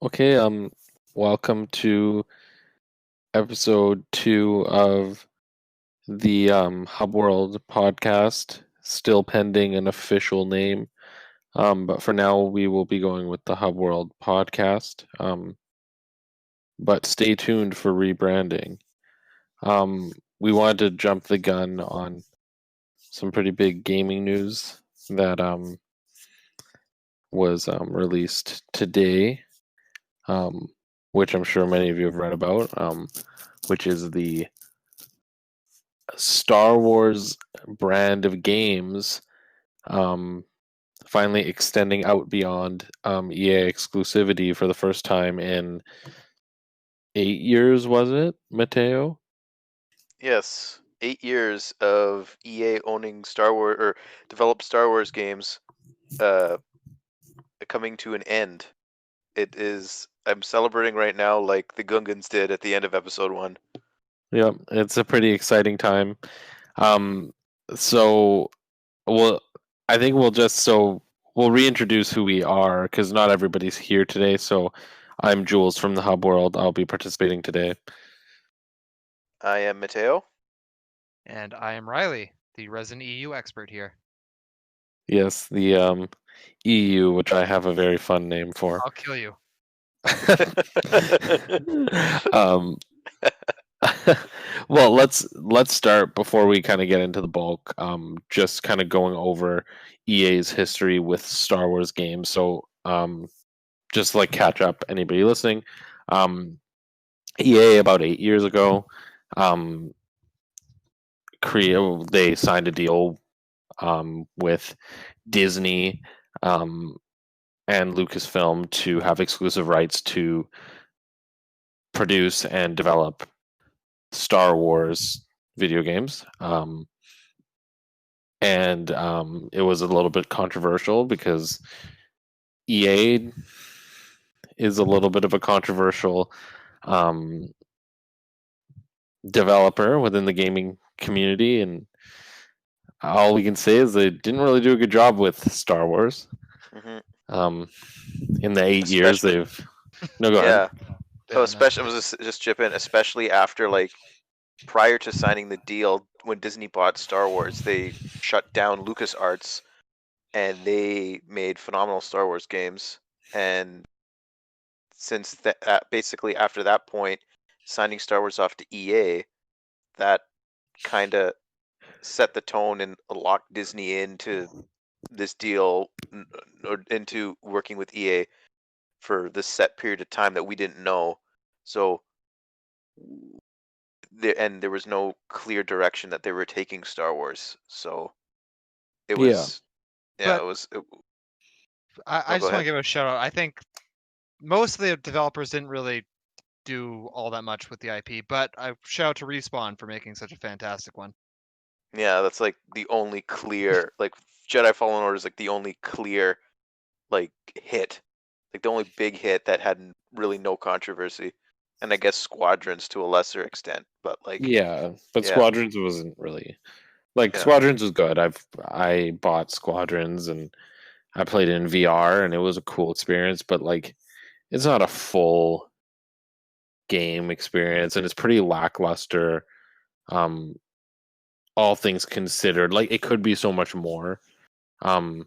Okay, welcome to episode 2 of the Hub World podcast, still pending an official name. But for now we will be going with the Hub World podcast. But stay tuned for rebranding. We wanted to jump the gun on some pretty big gaming news that was released today, um, which I'm sure many of you have read about, which is the Star Wars brand of games um, finally extending out beyond EA exclusivity for the first time in 8 years, was it, Matteo? Yes, 8 years of EA owning Star Wars or developed Star Wars games, uh, coming to an end. It is. I'm celebrating right now, like the Gungans did at the end of Episode 1. Yep, it's a pretty exciting time. Um, so we'll, I think we'll reintroduce who we are because not everybody's here today. So I'm Jules from the Hub World. I'll be participating today. I am Matteo. And I am Riley, the resident EU expert here. Yes, the EU, which I have a very fun name for. I'll kill you. um, well, let's start before we kind of get into the bulk. Just kind of going over EA's history with Star Wars games. So, just like catch up anybody listening. EA about 8 years ago, um, they signed a deal with Disney and Lucasfilm to have exclusive rights to produce and develop Star Wars video games. And it was a little bit controversial because EA is a little bit of a controversial developer within the gaming community, and all we can say is they didn't really do a good job with Star Wars. Mm-hmm. In the 8 years, they've no go ahead. Oh, especially I was just chip in, especially after prior to signing the deal when Disney bought Star Wars, they shut down LucasArts, and they made phenomenal Star Wars games. And since basically after that point, signing Star Wars off to EA, that kind of set the tone and locked Disney into this deal or into working with EA for this set period of time that we didn't know. So there was no clear direction that they were taking Star Wars. So it was I just want to give a shout out. I think most of the developers didn't really do all that much with the IP, but I shout out to Respawn for making such a fantastic one. Yeah, that's like the only clear Jedi Fallen Order is like the only clear hit, like the only big hit that had really no controversy, and I guess Squadrons to a lesser extent, but Squadrons wasn't really Squadrons was good. I bought Squadrons and I played it in VR and it was a cool experience, but it's not a full game experience and it's pretty lackluster. All things considered, it could be so much more. And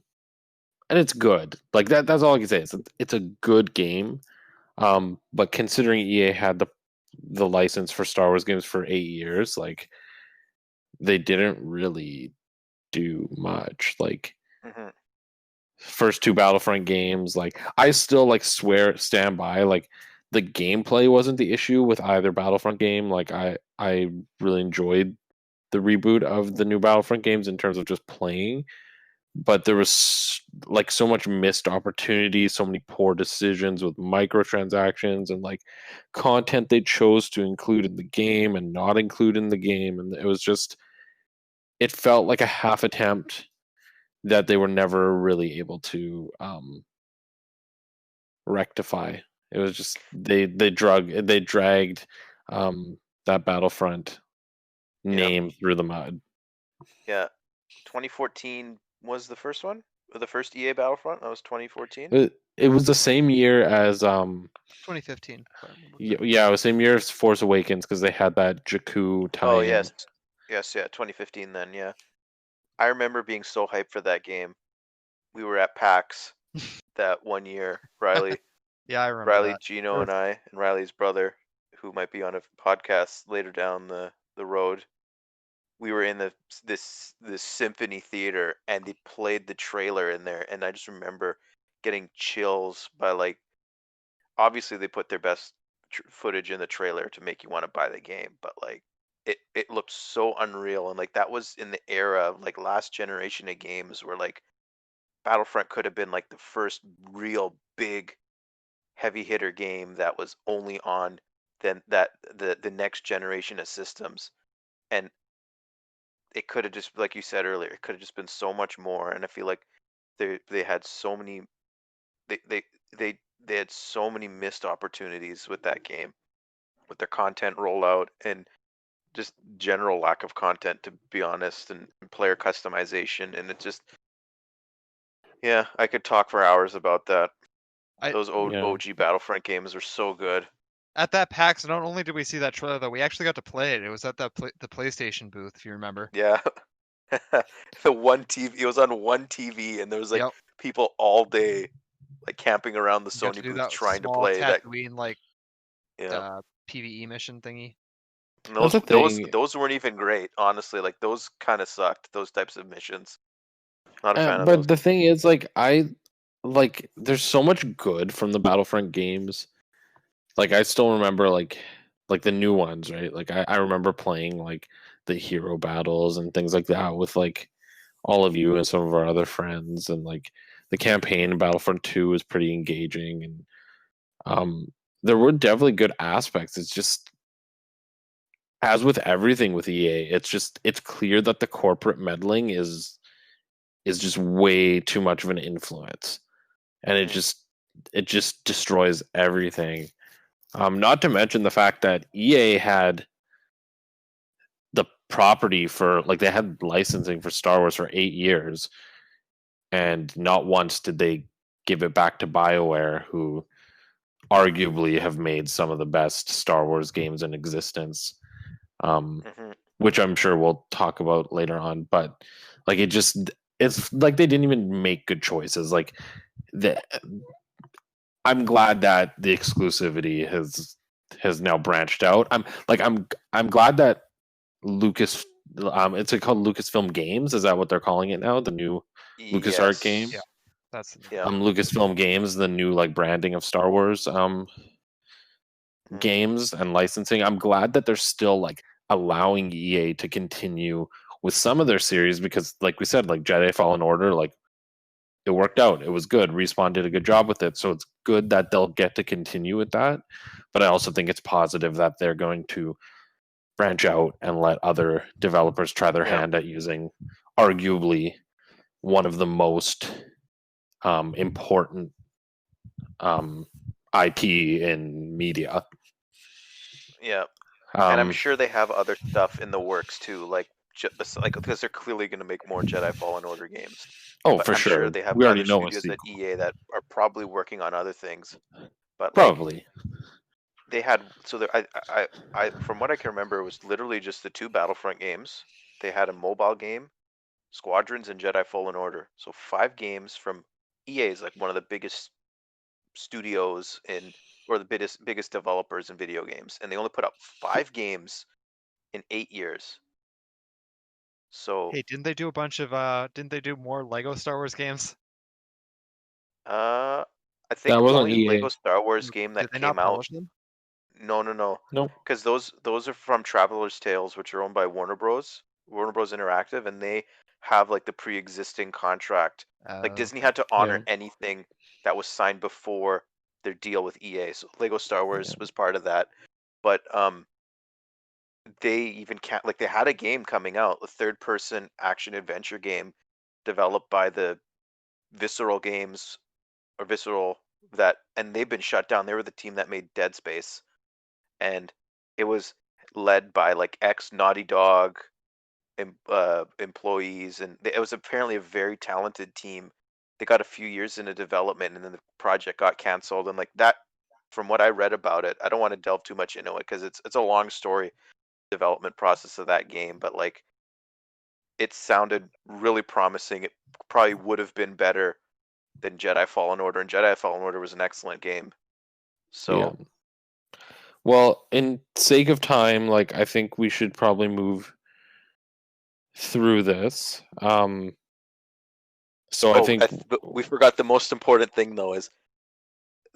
it's good. That's all I can say. It's a good game. But considering EA had the license for Star Wars games for 8 years, they didn't really do much. First two Battlefront games, I still stand by the gameplay wasn't the issue with either Battlefront game. I really enjoyed the reboot of the new Battlefront games in terms of just playing, but there was so much missed opportunity, so many poor decisions with microtransactions and content they chose to include in the game and not include in the game, and it felt like a half attempt that they were never really able to rectify. It was just they dragged that Battlefront name through the mud. Yeah, 2014 was the first one, or the first EA Battlefront. That was 2014. It was the same year as 2015. If I remember Yeah, it was same year as Force Awakens because they had that Jakku tie-in. Oh yes, yeah, 2015 then. Yeah, I remember being so hyped for that game. We were at PAX that one year. Riley, yeah, I remember that. Gino, and I, and Riley's brother, who might be on a podcast later down the road. We were in this symphony theater, and they played the trailer in there, and I just remember getting chills by like. Obviously, they put their best footage in the trailer to make you want to buy the game, but like it looked so unreal, and like that was in the era of like last generation of games where like Battlefront could have been like the first real big heavy hitter game that was only on then that the next generation of systems, and it could have just, like you said earlier, it could have just been so much more. And I feel like they had so many they they they they had so many missed opportunities with that game, with their content rollout and just general lack of content, to be honest, and player customization. And it just, yeah, I could talk for hours about that. Those OG Battlefront games are so good. At that PAX, not only did we see that trailer, though, we actually got to play it. It was at the PlayStation booth, if you remember. Yeah. The one TV, it was on one TV, and there was like people all day, like camping around the Sony booth trying to play that. Like, PvE mission thingy. And those weren't even great, honestly. Like those kind of sucked. Those types of missions. Not a fan of those. But the thing is, like, there's so much good from the Battlefront games. Like, I still remember like the new ones, right? Like, I remember playing like the hero battles and things like that with like all of you and some of our other friends, and like the campaign in Battlefront 2 was pretty engaging, and there were definitely good aspects. It's just, as with everything with EA, it's clear that the corporate meddling is just way too much of an influence, and it just destroys everything. Not to mention the fact that EA had the property for, like, they had licensing for Star Wars for 8 years, and not once did they give it back to BioWare, who arguably have made some of the best Star Wars games in existence, which I'm sure we'll talk about later on. But like, it's like they didn't even make good choices. Like, I'm glad that the exclusivity has now branched out. I'm glad that Lucas, it's called Lucasfilm Games. Is that what they're calling it now? The new LucasArts game. Yeah, that's Lucasfilm Games, the new like branding of Star Wars games and licensing. I'm glad that they're still like allowing EA to continue with some of their series, because, like we said, like Jedi Fallen Order, like, it worked out. It was good. Respawn did a good job with it, so it's good that they'll get to continue with that. But I also think it's positive that they're going to branch out and let other developers try their hand at using arguably one of the most important IP in media. Yeah, and I'm sure they have other stuff in the works too, like because they're clearly going to make more Jedi Fallen Order games. Oh, but for I'm sure. They have we already other know studios at EA that are probably working on other things. But probably. Like, they had, so I from what I can remember, it was literally just the 2 Battlefront games. They had a mobile game, Squadrons, and Jedi Fallen Order. So 5 games from EA is like one of the biggest studios or the biggest developers in video games, and they only put up 5 games in 8 years. So hey, didn't they do a bunch of didn't they do more Lego Star Wars games? I think that it was wasn't only EA. Lego Star Wars game that came out. Them? No. Nope. Because those are from Traveler's Tales, which are owned by Warner Bros. Interactive, and they have like the pre-existing contract. Like Disney had to honor anything that was signed before their deal with EA. So Lego Star Wars was part of that. But they even can't, like, they had a game coming out, a third-person action adventure game developed by the Visceral Games or Visceral, and they've been shut down. They were the team that made Dead Space, and it was led by like ex Naughty Dog employees, and it was apparently a very talented team. They got a few years into development, and then the project got canceled, and like that from what I read about it, I don't want to delve too much into it because it's a long story development process of that game, but like it sounded really promising. It probably would have been better than Jedi Fallen Order, and Jedi Fallen Order was an excellent game. So, well, in sake of time, like I think we should probably move through this. So I think we forgot the most important thing though is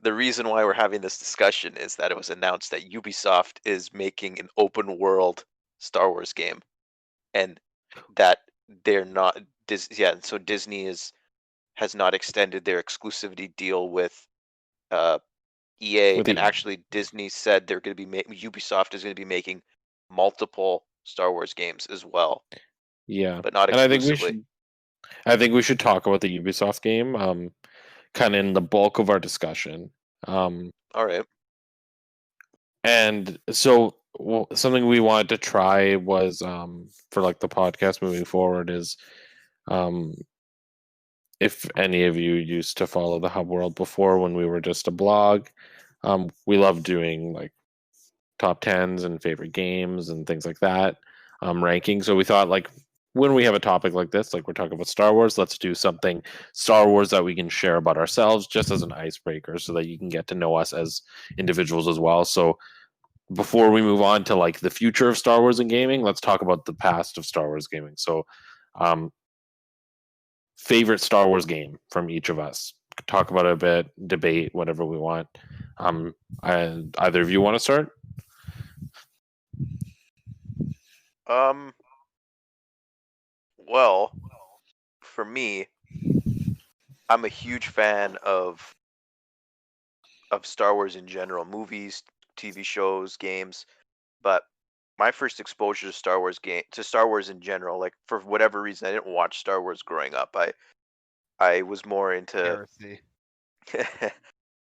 the reason why we're having this discussion is that it was announced that Ubisoft is making an open world Star Wars game, and that they're not. So Disney has not extended their exclusivity deal with EA, and actually Disney said they're going to be Ubisoft is going to be making multiple Star Wars games as well. Yeah, but not exclusively. I think we should talk about the Ubisoft game, kind of in the bulk of our discussion. All right. And so something we wanted to try was for like the podcast moving forward is if any of you used to follow the Hub World before when we were just a blog, we love doing like top 10s and favorite games and things like that, ranking. So we thought like when we have a topic like this, like we're talking about Star Wars, let's do something Star Wars that we can share about ourselves just as an icebreaker so that you can get to know us as individuals as well. So before we move on to like the future of Star Wars and gaming, let's talk about the past of Star Wars gaming. So favorite Star Wars game from each of us. Talk about it a bit, debate, whatever we want. Either of you want to start? Well, for me, I'm a huge fan of Star Wars in general, movies, TV shows, games. But my first exposure to Star Wars in general, like for whatever reason, I didn't watch Star Wars growing up. I was more into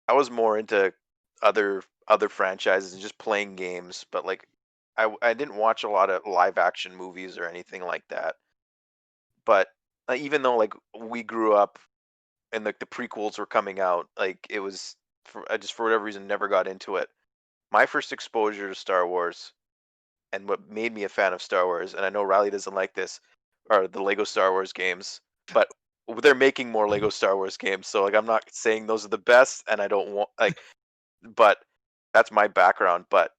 I was more into other franchises and just playing games, but like I didn't watch a lot of live action movies or anything like that. But even though like we grew up and like the prequels were coming out, like it was I just for whatever reason never got into it. My first exposure to Star Wars and what made me a fan of Star Wars, and I know Riley doesn't like this, are the Lego Star Wars games. But they're making more Lego Star Wars games, so like I'm not saying those are the best, and I don't want like, but that's my background. But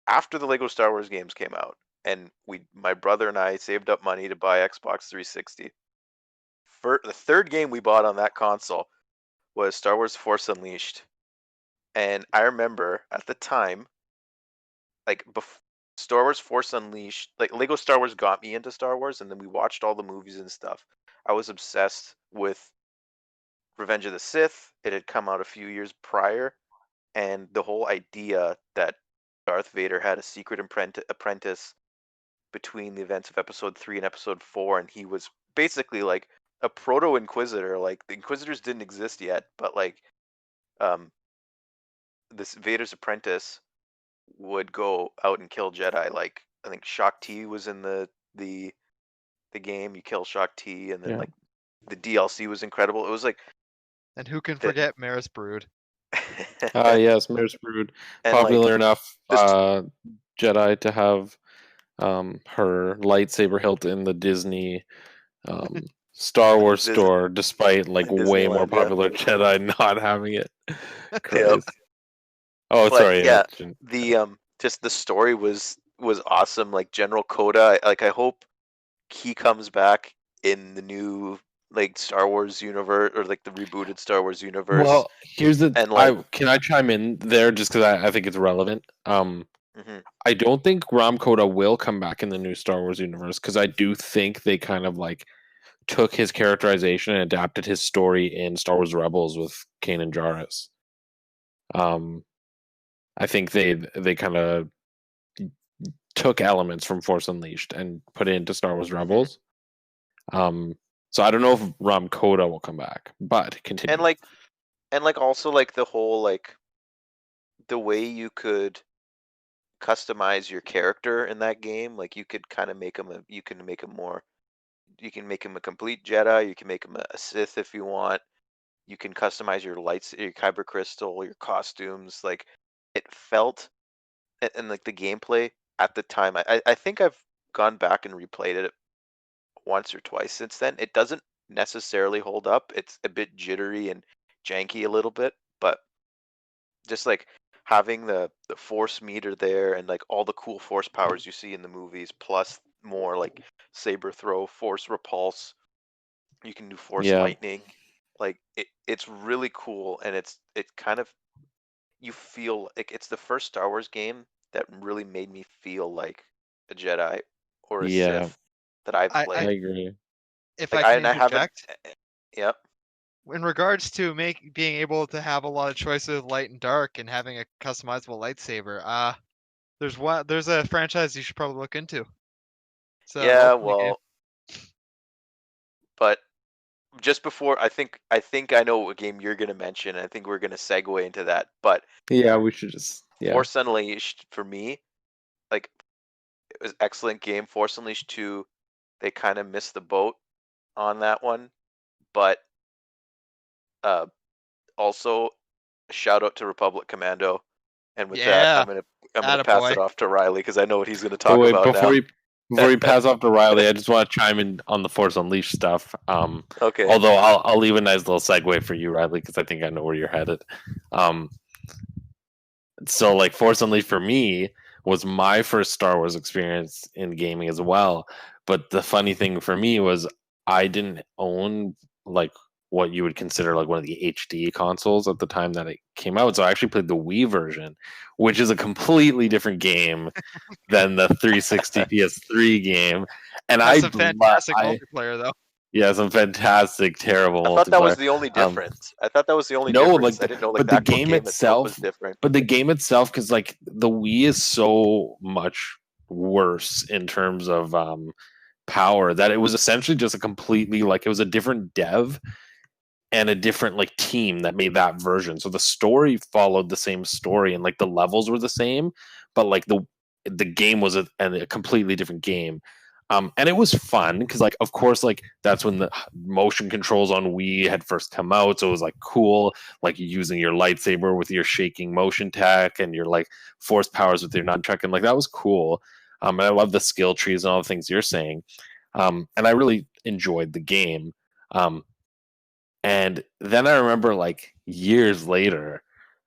after the Lego Star Wars games came out, and my brother and I saved up money to buy Xbox 360. The third game we bought on that console was Star Wars Force Unleashed, and I remember at the time, like Star Wars Force Unleashed, like Lego Star Wars got me into Star Wars, and then we watched all the movies and stuff. I was obsessed with Revenge of the Sith. It had come out a few years prior, and the whole idea that Darth Vader had a secret apprentice between the events of Episode 3 and Episode 4, and he was basically like a proto-Inquisitor. Like the Inquisitors didn't exist yet, but like this Vader's apprentice would go out and kill Jedi. Like I think Shaak Ti was in the game. You kill Shaak Ti, and then like the DLC was incredible. It was like, and who can forget Maris Brood? Yes, Maris Brood, popular like, enough Jedi to have her lightsaber hilt in the Disney Star Wars store, despite like way more popular Jedi not having it. Yep. Oh, but, sorry. Yeah, the just the story was awesome. Like General Kota, like I hope he comes back in the new like Star Wars universe or like the rebooted Star Wars universe. Well, here's the and like, can I chime in there just because I think it's relevant. I don't think Ram Kota will come back in the new Star Wars universe because I do think they kind of like took his characterization and adapted his story in Star Wars Rebels with Kanan Jarrus. I think they kind of took elements from Force Unleashed and put it into Star Wars Rebels. So I don't know if Ram Kota will come back, but continue. And like also like the whole like the way you could customize your character in that game, like you could kind of make him you can make him a complete Jedi, you can make him a Sith if you want. You can customize your lights, your kyber crystal, your costumes. Like it felt, and like the gameplay at the time, I think I've gone back and replayed it once or twice since then. It doesn't necessarily hold up. It's a bit jittery and janky a little bit, but just like having the force meter there and like all the cool force powers you see in the movies, plus more like saber throw, force repulse. You can do force lightning. Like it's really cool, and it kind of, you feel like it's the first Star Wars game that really made me feel like a Jedi or a Sith that I've I played. agree. If like, I can I haven't. interject, Yep. in regards to being able to have a lot of choices, light and dark, and having a customizable lightsaber, there's a franchise you should probably look into. Yeah, well, but just before, I think I know what game you're gonna mention. I think we're gonna segue into that. But yeah, we should just Force Unleashed for me, like, it was excellent game. Force Unleashed 2, they kind of missed the boat on that one, but also shout out to Republic Commando. And with that, I'm gonna pass it off to Riley because I know what he's gonna talk about now. Before you pass off to Riley, I just want to chime in on the Force Unleashed stuff. Okay. Although I'll leave a nice little segue for you, Riley, because I think I know where you're headed. So like Force Unleashed for me was my first Star Wars experience in gaming as well. But the funny thing for me was I didn't own like what you would consider like one of the HD consoles at the time that it came out. So I actually played the Wii version, which is a completely different game than the 360 PS3 game. And that's some fantastic multiplayer though. Yeah, some fantastic, terrible. I thought that was the only difference. I thought that was the only difference. I didn't know like that game itself was different. But the game itself, because like the Wii is so much worse in terms of power that it was essentially just a completely like it was a different dev and a different like team that made that version. So the story followed the same story and like the levels were the same, but like the game was a completely different game. And it was fun because, like, of course, like that's when the motion controls on Wii had first come out, so it was like cool, like using your lightsaber with your shaking motion tech and your like force powers with your nunchuck, and like that was cool. And I love the skill trees and all the things you're saying. And I really enjoyed the game. And then I remember, like years later,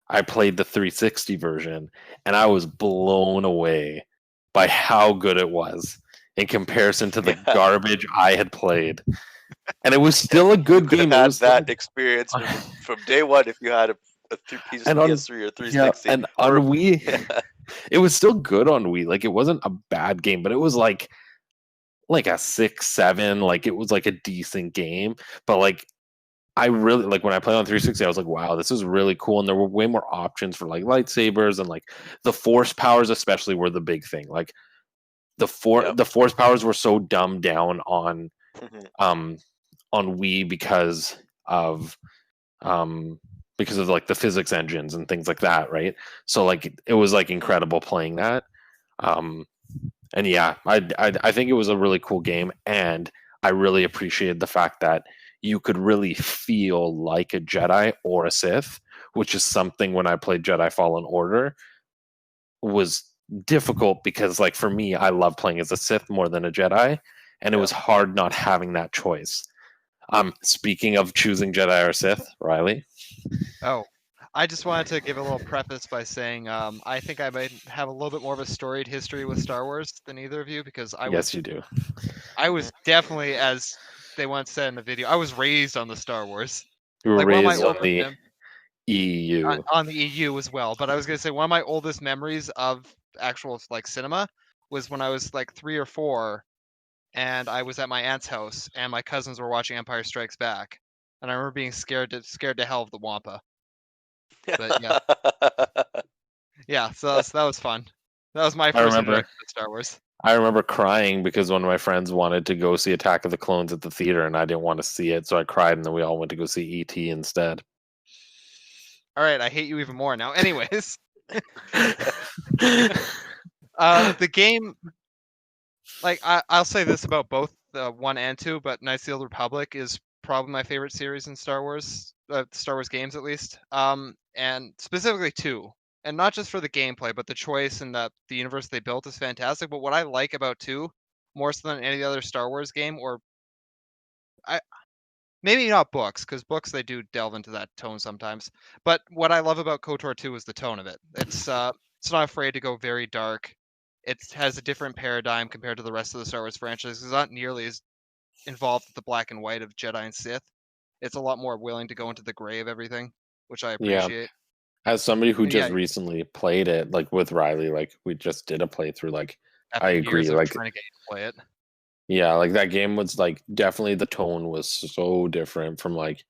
I played the 360 version, and I was blown away by how good it was in comparison to the garbage I had played. And it was still a good game. Had that experience from day one if you had a piece of PS3 or 360. Yeah, and on Wii, it was still good on Wii. Like it wasn't a bad game, but it was like a 6, 7. Like it was like a decent game. But like I really like when I played on 360, I was like, wow, this is really cool. And there were way more options for like lightsabers and like the force powers, especially were the big thing. Like the force powers were so dumbed down on Wii because of like the physics engines and things like that, right? So like it was like incredible playing that. And yeah, I think it was a really cool game, and I really appreciated the fact that you could really feel like a Jedi or a Sith, which is something when I played Jedi Fallen Order was difficult because like for me, I love playing as a Sith more than a Jedi, and it was hard not having that choice. Speaking of choosing Jedi or Sith, Riley. Oh, I just wanted to give a little preface by saying I think I might have a little bit more of a storied history with Star Wars than either of you because Yes, you do. I was definitely, as they once said in the video, I was raised on the Star Wars. You were raised on the EU. On the EU as well, but I was gonna say one of my oldest memories of actual like cinema was when I was like 3 or 4, and I was at my aunt's house, and my cousins were watching Empire Strikes Back, and I remember being scared to hell of the Wampa. But yeah, yeah. So that was fun. That was my first introduction to Star Wars. I remember crying because one of my friends wanted to go see Attack of the Clones at the theater, and I didn't want to see it, so I cried, and then we all went to go see E.T. instead. All right, I hate you even more now. Anyways, the game, like I'll say this about both 1 and 2, but Knights of the Old Republic is probably my favorite series in Star Wars Games at least, and specifically 2. and not just for the gameplay, but the choice and the universe they built is fantastic. But what I like about 2, more so than any other Star Wars game, or maybe not books, because books they do delve into that tone sometimes. But what I love about KOTOR 2 is the tone of it. It's not afraid to go very dark. It has a different paradigm compared to the rest of the Star Wars franchise. It's not nearly as involved with the black and white of Jedi and Sith. It's a lot more willing to go into the gray of everything, which I Yeah. appreciate. As somebody who And just yeah, recently played it, like with Riley, like we just did a playthrough, like after I years agree, of like trying to get you to play it. yeah, like that game was like definitely the tone was so different from like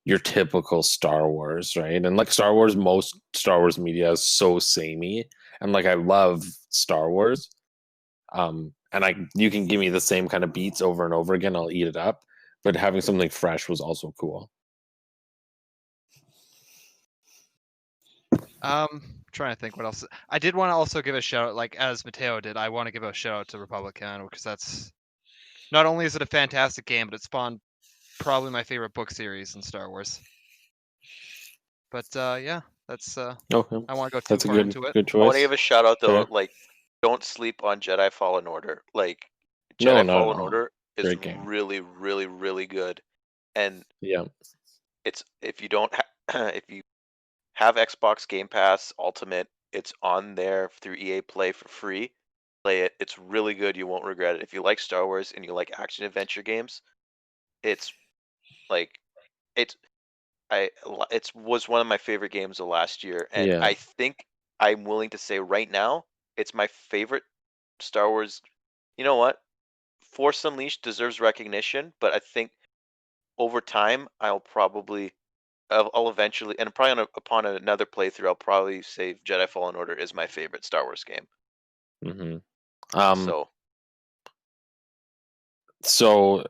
your typical Star Wars, right? And like Star Wars, most Star Wars media is so samey, and like I love Star Wars, and you can give me the same kind of beats over and over again, I'll eat it up. But having something fresh was also cool. Trying to think what else. I did want to also give a shout out, like as Matteo did. I want to give a shout out to Republic Commando because that's not only is it a fantastic game, but it spawned probably my favorite book series in Star Wars. But yeah, that's Okay, I want to go too that's a far into it. good I want to choice. give a shout out though, Fair. like don't sleep on Jedi Fallen Order. Like No, Jedi not at Fallen all. Order is Great game. really, really, really good. And Yeah. it's if you don't if you have Xbox Game Pass Ultimate, it's on there through EA Play for free. Play it. It's really good. You won't regret it. If you like Star Wars and you like action adventure games, it's like it's it was one of my favorite games of last year, and Yeah. I think I'm willing to say right now it's my favorite Star Wars. You know what? Force Unleashed deserves recognition, but I think over time I'll eventually, and probably upon another playthrough, I'll probably say Jedi Fallen Order is my favorite Star Wars game. Mm-hmm. So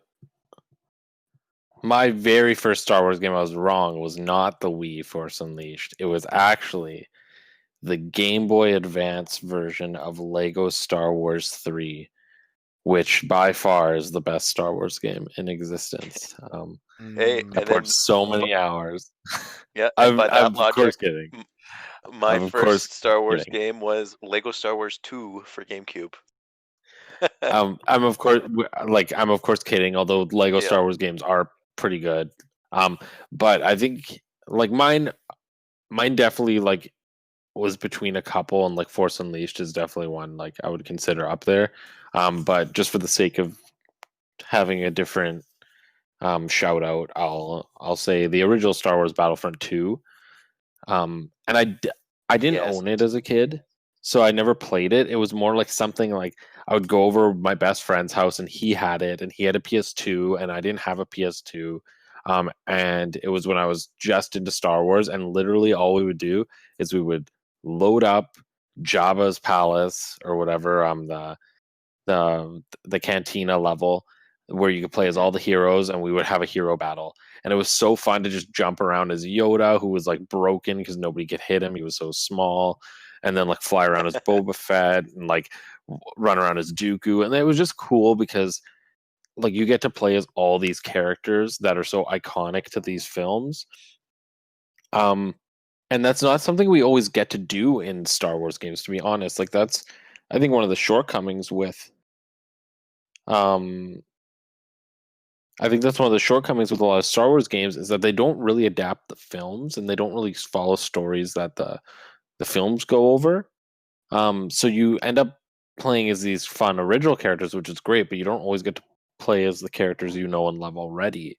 my very first Star Wars game, I was wrong, was not the Wii Force Unleashed. It was actually the Game Boy Advance version of Lego Star Wars 3, which by far is the best Star Wars game in existence. Hey, Mm, I and poured then so many hours. yeah, and by I'm that of course logic, kidding. my I'm of course first Star Wars kidding. game was Lego Star Wars 2 for GameCube. I'm of course kidding. Although Lego Yeah. Star Wars games are pretty good. But I think like mine definitely like was between a couple, and like Force Unleashed is definitely one like I would consider up there. But just for the sake of having a different shout out, I'll say the original Star Wars Battlefront 2. And I didn't Yes. own it as a kid, so I never played it. It was more like something like I would go over my best friend's house and he had it, and he had a PS2 and I didn't have a PS2. And it was when I was just into Star Wars, and literally all we would do is we would load up Jabba's palace or whatever, the cantina level where you could play as all the heroes, and we would have a hero battle. And it was so fun to just jump around as Yoda, who was like broken because nobody could hit him, he was so small, and then like fly around as Boba Fett and like run around as Dooku. And it was just cool because like you get to play as all these characters that are so iconic to these films. And that's not something we always get to do in Star Wars games, to be honest. Like that's I think one of the shortcomings with um I think that's one of the shortcomings with a lot of Star Wars games is that they don't really adapt the films, and they don't really follow stories that the films go over. So you end up playing as these fun original characters, which is great, but you don't always get to play as the characters you know and love already.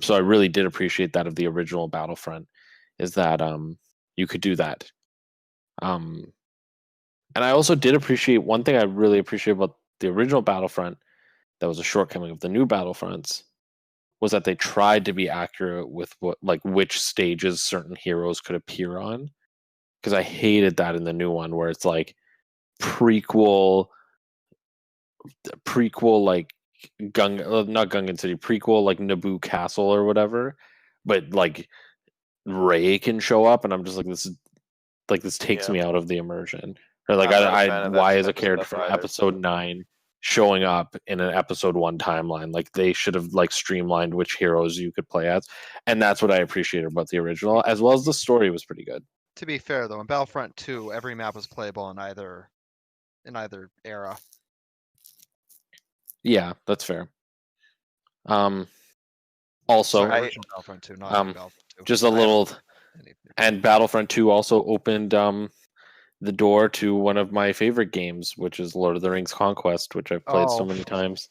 So I really did appreciate that of the original Battlefront, is that you could do that. Um, and I also did appreciate one thing I really appreciate about the original Battlefront that was a shortcoming of the new Battlefronts was that they tried to be accurate with what like which stages certain heroes could appear on. Because I hated that in the new one where it's like prequel like not Gungan City, prequel like Naboo Castle or whatever, but like Rey can show up, and I'm just like this takes Yeah. me out of the immersion. Or like I'm not a I fan of that why is a type of character stuff from either. episode 9 showing up in an episode 1 timeline? Like they should have like streamlined which heroes you could play as, and that's what I appreciated about the original, as well as the story was pretty good. To be fair though, in Battlefront 2, every map was playable in either era. Yeah, that's fair. Also, Sorry, original Battlefront 2, not new Battlefront 2. just a little, and Battlefront 2 also opened the door to one of my favorite games, which is Lord of the Rings Conquest, which I've played so many times.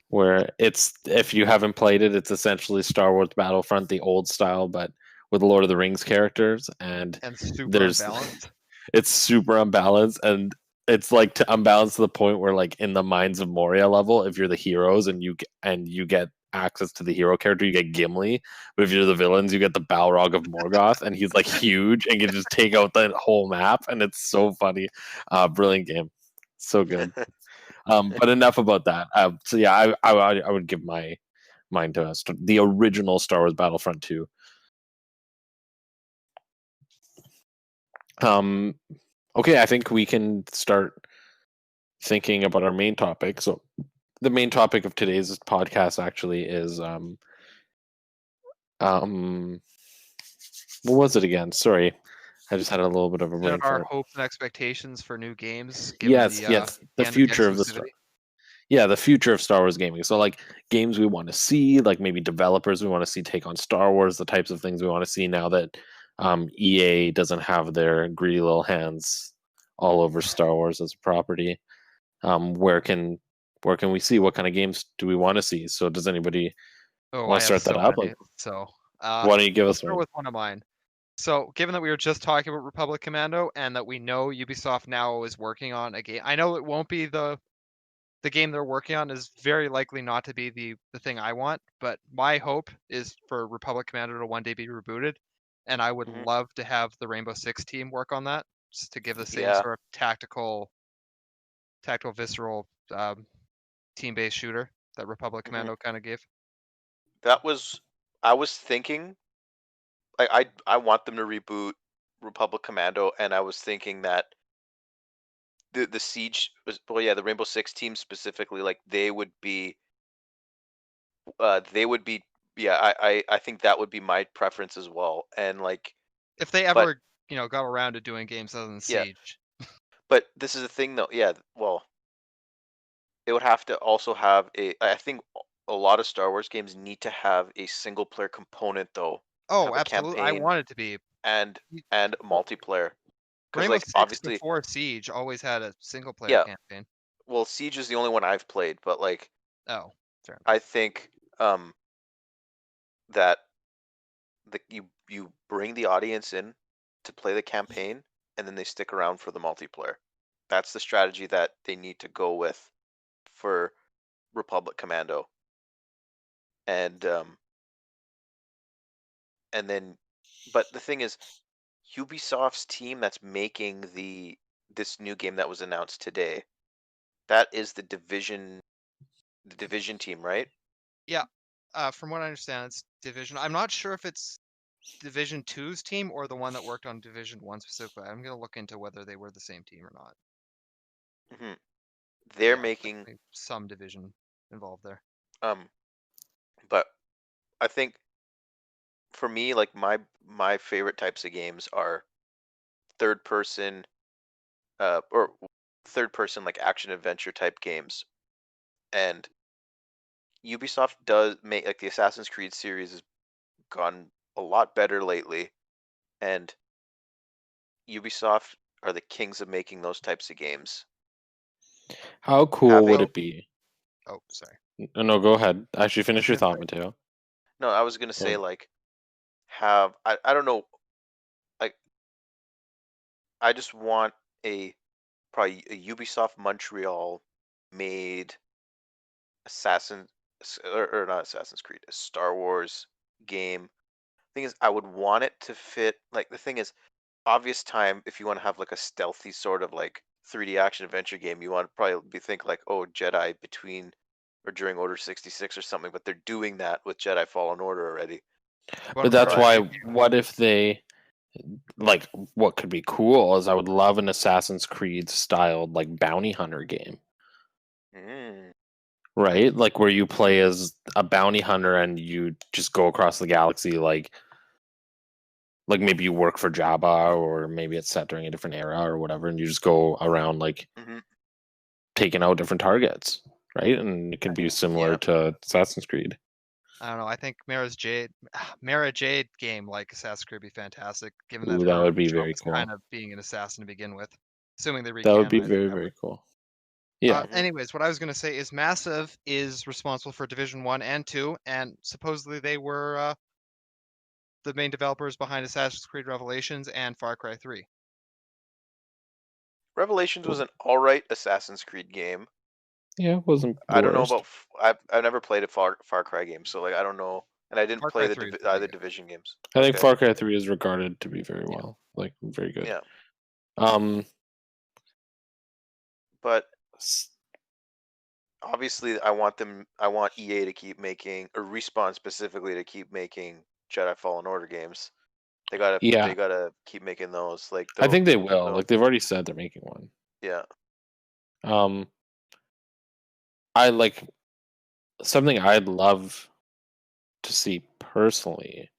Where it's, if you haven't played it, it's essentially Star Wars Battlefront, the old style, but with Lord of the Rings characters, and super unbalanced. It's super unbalanced, and it's like to unbalance to the point where, like, in the Mines of Moria level, if you're the heroes and you get access to the hero character, you get Gimli. But if you're the villains, you get the Balrog of Morgoth, and he's like huge and can just take out the whole map, and it's so funny. Brilliant game, so good. But enough about that. So yeah, I would give mine to the original Star Wars Battlefront 2. Okay, I think we can start thinking about our main topic. So the main topic of today's podcast actually is what was it again? Sorry, I just had a little bit of a brain Our fart. hopes and expectations for new games. Yes, the future of the Star. Yeah, the future of Star Wars gaming. So, like, games we want to see, like maybe developers we want to see take on Star Wars, the types of things we want to see now that EA doesn't have their greedy little hands all over Star Wars as a property. Where can we see, what kind of games do we want to see? So, does anybody want to start that up? Why don't you give us start one? with one of mine. So, given that we were just talking about Republic Commando and that we know Ubisoft now is working on a game, I know it won't be the game they're working on is very likely not to be the thing I want, but my hope is for Republic Commando to one day be rebooted, and I would love to have the Rainbow Six team work on that, just to give the same sort of tactical, visceral, team-based shooter that Republic Commando kind of gave. I was thinking, I want them to reboot Republic Commando, and I was thinking that the Siege was, the Rainbow Six team specifically, like they would be I think that would be my preference as well. And like, if they ever got around to doing games other than Siege. But this is the thing though, well, it would have to also have I think a lot of Star Wars games need to have a single player component though. Oh, absolutely. I want it to be and multiplayer. Rainbow like Six obviously before Siege always had a single player campaign. Well, Siege is the only one I've played, but like, fair enough. I think that you bring the audience in to play the campaign, and then they stick around for the multiplayer. That's the strategy that they need to go with for Republic Commando. And then, but the thing is, Ubisoft's team that's making this new game that was announced today, that is the Division team, right? Yeah. From what I understand, it's Division. I'm not sure if it's Division 2's team or the one that worked on Division 1 specifically. I'm gonna look into whether they were the same team or not. They're making some Division involved there. But I think for me, like my favorite types of games are third person like action adventure type games. And Ubisoft does make, like, the Assassin's Creed series has gone a lot better lately, and Ubisoft are the kings of making those types of games. How cool would it be? Oh, sorry. No, go ahead. Actually, finish your thought, Matteo. No, I was gonna say, like, I don't know, like, I just want probably a Ubisoft Montreal made or not Assassin's Creed, a Star Wars game. Thing is, I would want it to fit. Like, the thing is, obvious time, if you want to have like a stealthy sort of like 3D action adventure game, you want to probably think like, oh, Jedi between or during Order 66 or something. But they're doing that with Jedi Fallen Order already. But that's why. What if they, like, what could be cool is I would love an Assassin's Creed styled like bounty hunter game. Right? Like where you play as a bounty hunter and you just go across the galaxy, like like maybe you work for Jabba, or maybe it's set during a different era or whatever, and you just go around like taking out different targets, right? And it could be similar to Assassin's Creed. I don't know. I think Mara Jade game like Assassin's Creed would be fantastic, given that Ooh, that her would be job very is cool. kind of being an assassin to begin with, assuming they That would be recanon it. very, very cool. Yeah. Anyways, what I was going to say is Massive is responsible for Division 1 and 2, and supposedly they were the main developers behind Assassin's Creed Revelations and Far Cry 3. Revelations was an alright Assassin's Creed game. Yeah, it wasn't the I don't know worst. about. I've never played a Far Cry game, so like I don't know, and I didn't Far play Cry the 3 is other really good. Division games. I think Far Cry 3 is regarded to be very well, like very good. Yeah. But obviously, I want EA to keep making, or Respawn specifically to keep making Jedi Fallen Order games. They gotta keep making those. Like I think they will. Like they've already said they're making one. Yeah. I like something I'd love to see personally.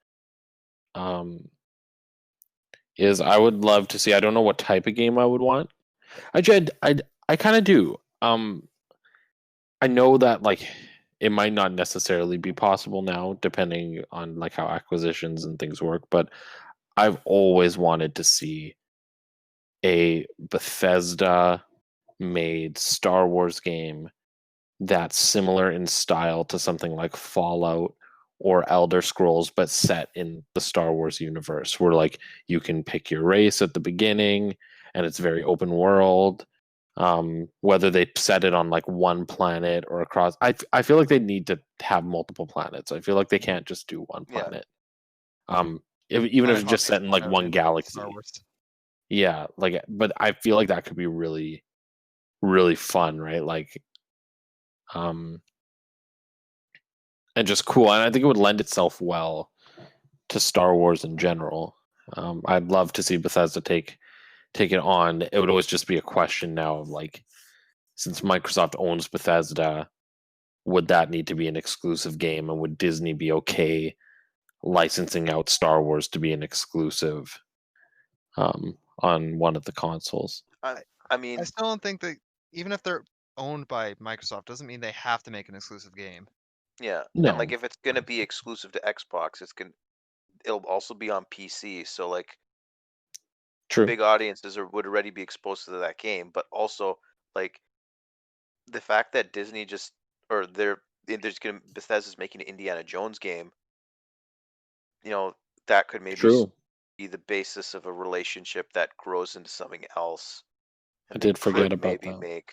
Is I would love to see. I don't know what type of game I would want. I kind of do. I know that like it might not necessarily be possible now, depending on like how acquisitions and things work. But I've always wanted to see a Bethesda made Star Wars game that's similar in style to something like Fallout or Elder Scrolls, but set in the Star Wars universe, where like you can pick your race at the beginning and it's very open world. Whether they set it on like one planet or across, I feel like they need to have multiple planets. I feel like they can't just do one planet. Even if it's just set in like one galaxy. Yeah, like, but I feel like that could be really, really fun, right? Like, and just cool. And I think it would lend itself well to Star Wars in general. I'd love to see Bethesda take it on. It would always just be a question now of like, since Microsoft owns Bethesda, would that need to be an exclusive game, and would Disney be okay licensing out Star Wars to be an exclusive on one of the consoles? I mean, I still don't think that even if they're owned by Microsoft, doesn't mean they have to make an exclusive game. Yeah, no. And like if it's gonna be exclusive to Xbox, it'll also be on PC. So like, big audiences would already be exposed to that game. But also like the fact that Disney Bethesda's making an Indiana Jones game. That could maybe be the basis of a relationship that grows into something else. I did forget about that.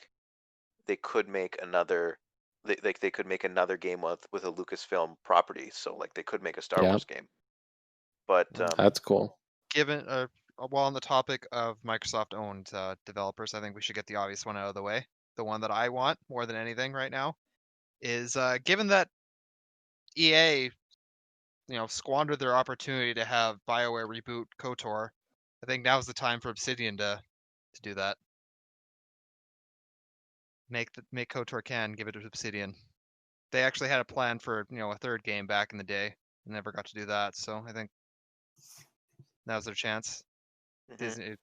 They could make another. They could make another game with a Lucasfilm property, so like they could make a Star Wars game. But that's cool. Given while on the topic of Microsoft-owned developers, I think we should get the obvious one out of the way. The one that I want more than anything right now is given that EA, squandered their opportunity to have BioWare reboot KOTOR. I think now's the time for Obsidian to do that. Make KOTOR canon, give it to Obsidian. They actually had a plan for a third game back in the day, and never got to do that. So I think now's their chance. Disney,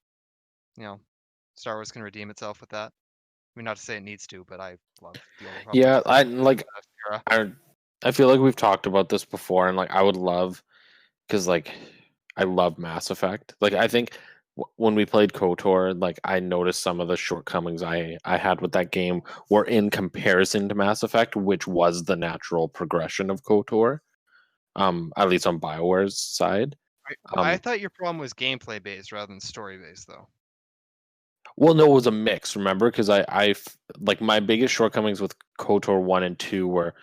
Star Wars can redeem itself with that. I mean, not to say it needs to, but I love the old. Yeah, I feel like we've talked about this before, and like I would love, because like I love Mass Effect. Like I think when we played KOTOR, like I noticed some of the shortcomings I had with that game were in comparison to Mass Effect, which was the natural progression of KOTOR, at least on BioWare's side. I thought your problem was gameplay based rather than story based, though. Well, no, it was a mix. Remember, because I like my biggest shortcomings with KOTOR 1 and 2 were,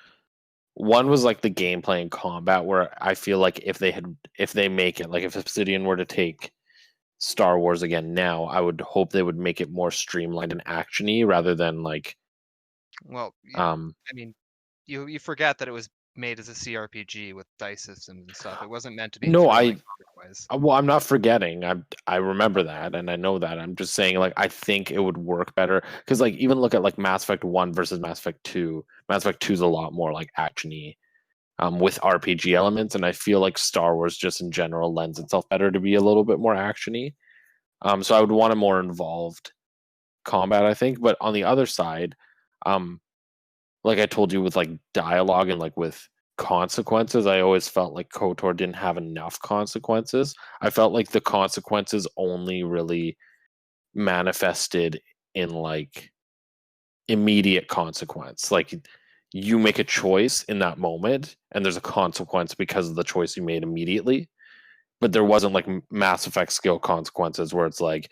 one was like the gameplay and combat, where I feel like if they make it, like if Obsidian were to take Star Wars again now, I would hope they would make it more streamlined and actiony rather than like. Well, I mean, you forget that it was made as a CRPG with dice systems and stuff. It wasn't meant to be. No, well, I'm not forgetting. I remember that, and I know that. I'm just saying, like, I think it would work better because, like, even look at like Mass Effect 1 versus Mass Effect 2. Mass Effect 2 is a lot more like actiony. with RPG elements, and I feel like Star Wars just in general lends itself better to be a little bit more actiony. So I would want a more involved combat, I think. But on the other side, like I told you, with like dialogue and like with consequences, I always felt like KOTOR didn't have enough consequences. I felt like the consequences only really manifested in like immediate consequence. Like you make a choice in that moment and there's a consequence because of the choice you made immediately, but there wasn't like Mass Effect skill consequences where it's like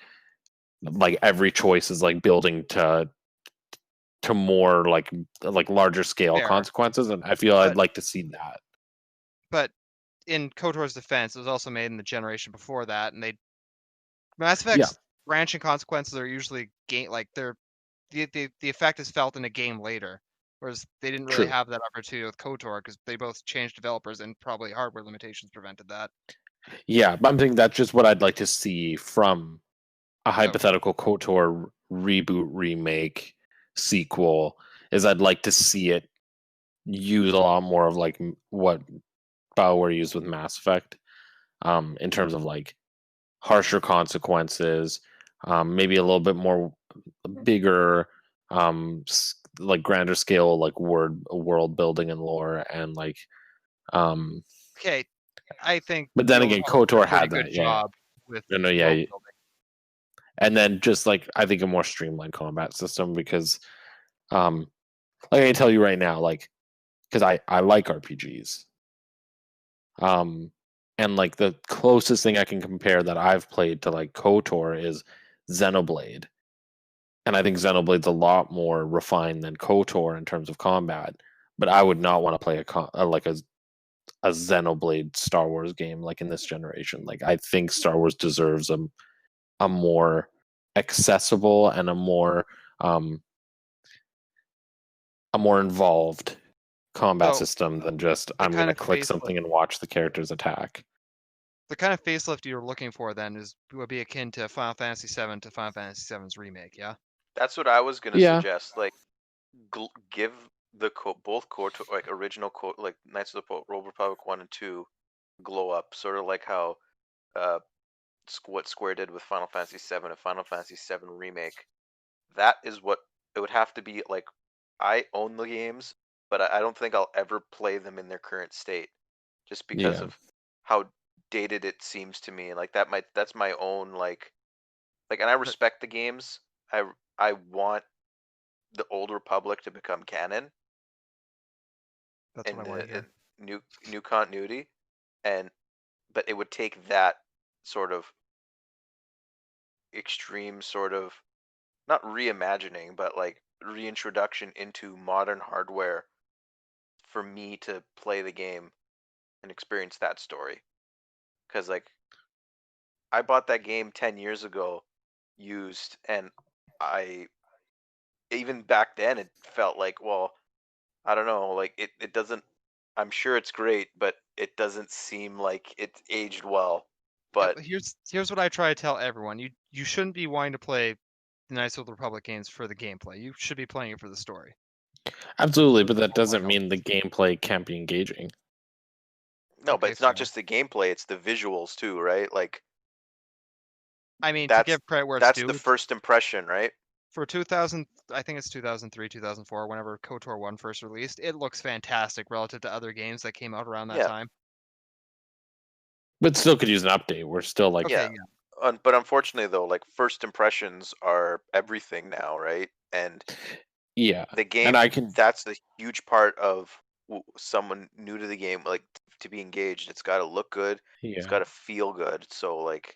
every choice is like building to more like larger scale Fair. consequences, and I feel I'd But- like to see that. But in KOTOR's defense, it was also made in the generation before that, and Mass Effect's branching consequences are usually the effect is felt in a game later, whereas they didn't really True. have that opportunity with KOTOR because they both changed developers and probably hardware limitations prevented that. Yeah, but I'm thinking that's just what I'd like to see from a hypothetical KOTOR reboot, remake, sequel. Is I'd like to see it use a lot more of like what BioWare used with Mass Effect, in terms of like harsher consequences, maybe a little bit more bigger, like grander scale, like world building and lore, and like, Okay, I think. but then Gules again, does a KOTOR pretty had good that, job with yeah, world yeah, building. and then just like I think a more streamlined combat system because, like I tell you right now, like because I like RPGs, and like the closest thing I can compare that I've played to like KOTOR is Xenoblade. And I think Xenoblade's a lot more refined than KOTOR in terms of combat. But I would not want to play a Xenoblade Star Wars game like in this generation. Like I think Star Wars deserves a more accessible and a more involved combat So, system than just I'm kind going to of click facelift- something and watch the characters attack. The kind of facelift you're looking for then would be akin to Final Fantasy VII to Final Fantasy VII's remake, yeah? That's what I was gonna Yeah. suggest. Like, give the both KOTOR, like original like Knights of the Old Republic 1 and 2 glow up, sort of like how uh what Square did with Final Fantasy VII and Final Fantasy VII remake. That is what it would have to be. Like, I own the games, but I don't think I'll ever play them in their current state, just because Yeah. of how dated it seems to me. Like that's my own like, and I respect the games. I want the Old Republic to become canon That's and what I want to hear. new continuity, but it would take that sort of extreme sort of, not reimagining, but like reintroduction into modern hardware for me to play the game and experience that story. Because like I bought that game 10 years ago used, and I even back then it felt like, well, I don't know, like it doesn't, I'm sure it's great, but it doesn't seem like it's aged well. But here's what I try to tell everyone. You shouldn't be wanting to play the Knights of the Republic games for the gameplay. You should be playing it for the story. Absolutely, but that doesn't mean the gameplay can't be engaging. no, but Okay, it's not fair. just the gameplay, it's the visuals too, right? Like I mean, to give credit where it's that's due, the first impression, right? for 2000, I think it's 2003, 2004, whenever KOTOR 1 first released, it looks fantastic relative to other games that came out around that Yeah. time. But still could use an update. We're still like, Okay, Yeah. But unfortunately though, like first impressions are everything now, right? And yeah. the game, And I can, that's the huge part of someone new to the game, like to be engaged. It's got to look good. It's yeah. got to feel good. So like,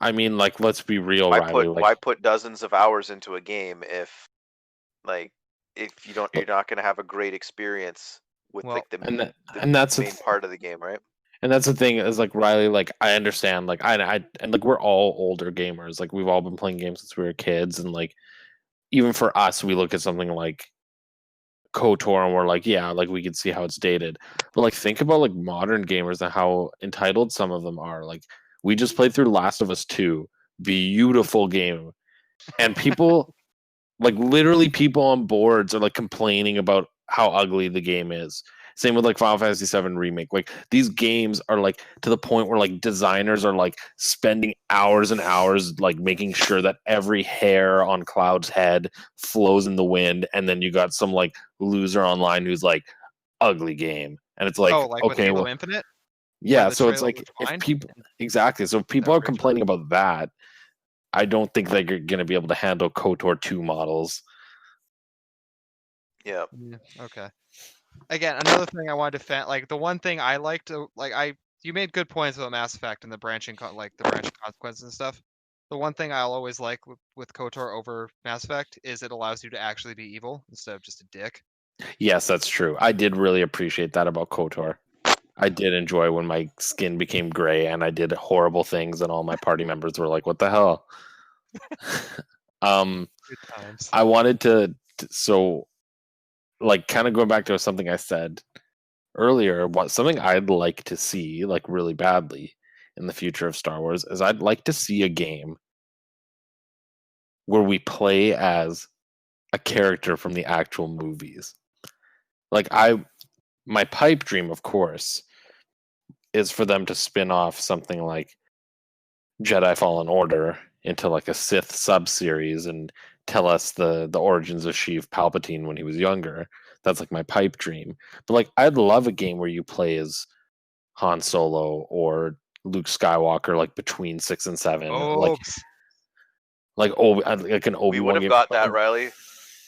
I mean, like, let's be real, why Riley. why Like, put dozens of hours into a game if like if you don't, you're not going to have a great experience with Well, like the and that's main part of the game, right? and that's the thing is like Riley. Like, I understand. Like, I and like we're all older gamers. Like, we've all been playing games since we were kids, and like even for us, we look at something like KOTOR and we're like, yeah, like we can see how it's dated. But like, think about like modern gamers and how entitled some of them are. Like, we just played through Last of Us 2, beautiful game, and people. Like literally people on boards are like complaining about how ugly the game is. Same with like Final Fantasy VII Remake. Like these games are like to the point where like designers are like spending hours and hours like making sure that every hair on Cloud's head flows in the wind, and then you got some like loser online who's like ugly game, and it's like like with okay, Halo well, Infinite, where yeah. the So it's trailer like was if fine. people exactly, so if people are complaining about that, I don't think they're going to be able to handle KOTOR 2 models. Yeah. Okay. Again, another thing I wanted to like the one thing I liked, you made good points about Mass Effect and the branching consequences and stuff. The one thing I'll always like with KOTOR over Mass Effect is it allows you to actually be evil instead of just a dick. Yes, that's true. I did really appreciate that about KOTOR. I did enjoy when my skin became gray and I did horrible things, and all my party members were like, "What the hell?" Good times. I wanted to so like kind of going back to something I said earlier. What something I'd like to see like really badly in the future of Star Wars is I'd like to see a game where we play as a character from the actual movies. Like my pipe dream, of course, is for them to spin off something like Jedi Fallen Order into like a Sith sub-series and tell us the origins of Sheev Palpatine when he was younger. That's like my pipe dream. But like I'd love a game where you play as Han Solo or Luke Skywalker, like between 6 and 7. Like an Obi-Wan We would have game. got that, Riley.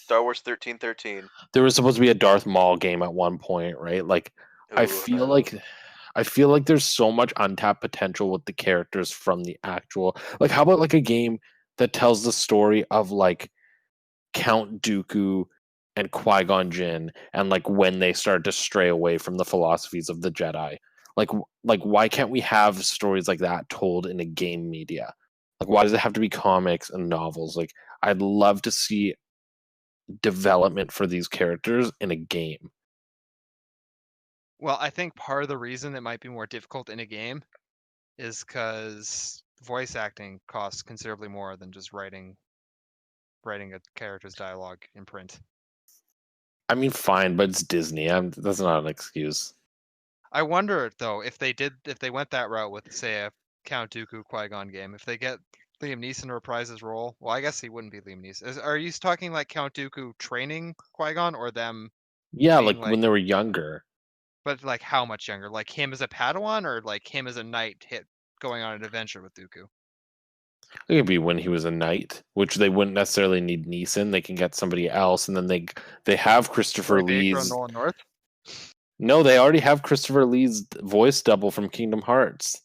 Star Wars 1313. There was supposed to be a Darth Maul game at one point, right? Like I feel like there's so much untapped potential with the characters from the actual. Like, how about like a game that tells the story of like Count Dooku and Qui-Gon Jinn, and like when they start to stray away from the philosophies of the Jedi. Like why can't we have stories like that told in a game media? Like, why does it have to be comics and novels? Like, I'd love to see development for these characters in a game. Well, I think part of the reason it might be more difficult in a game is because voice acting costs considerably more than just writing a character's dialogue in print. I mean, fine, but it's Disney. That's not an excuse. I wonder though if they went that route with, say, a Count Dooku Qui-Gon game, if they get Liam Neeson to reprise his role. Well, I guess he wouldn't be Liam Neeson. Are you talking like Count Dooku training Qui-Gon, or them? Yeah, being like when they were younger. But like how much younger? Like him as a Padawan, or like him as a knight going on an adventure with Dooku? It could be when he was a knight, which they wouldn't necessarily need Neeson. They can get somebody else, and then they have Christopher Troy Baker Lee's. and Nolan North? No, they already have Christopher Lee's voice double from Kingdom Hearts.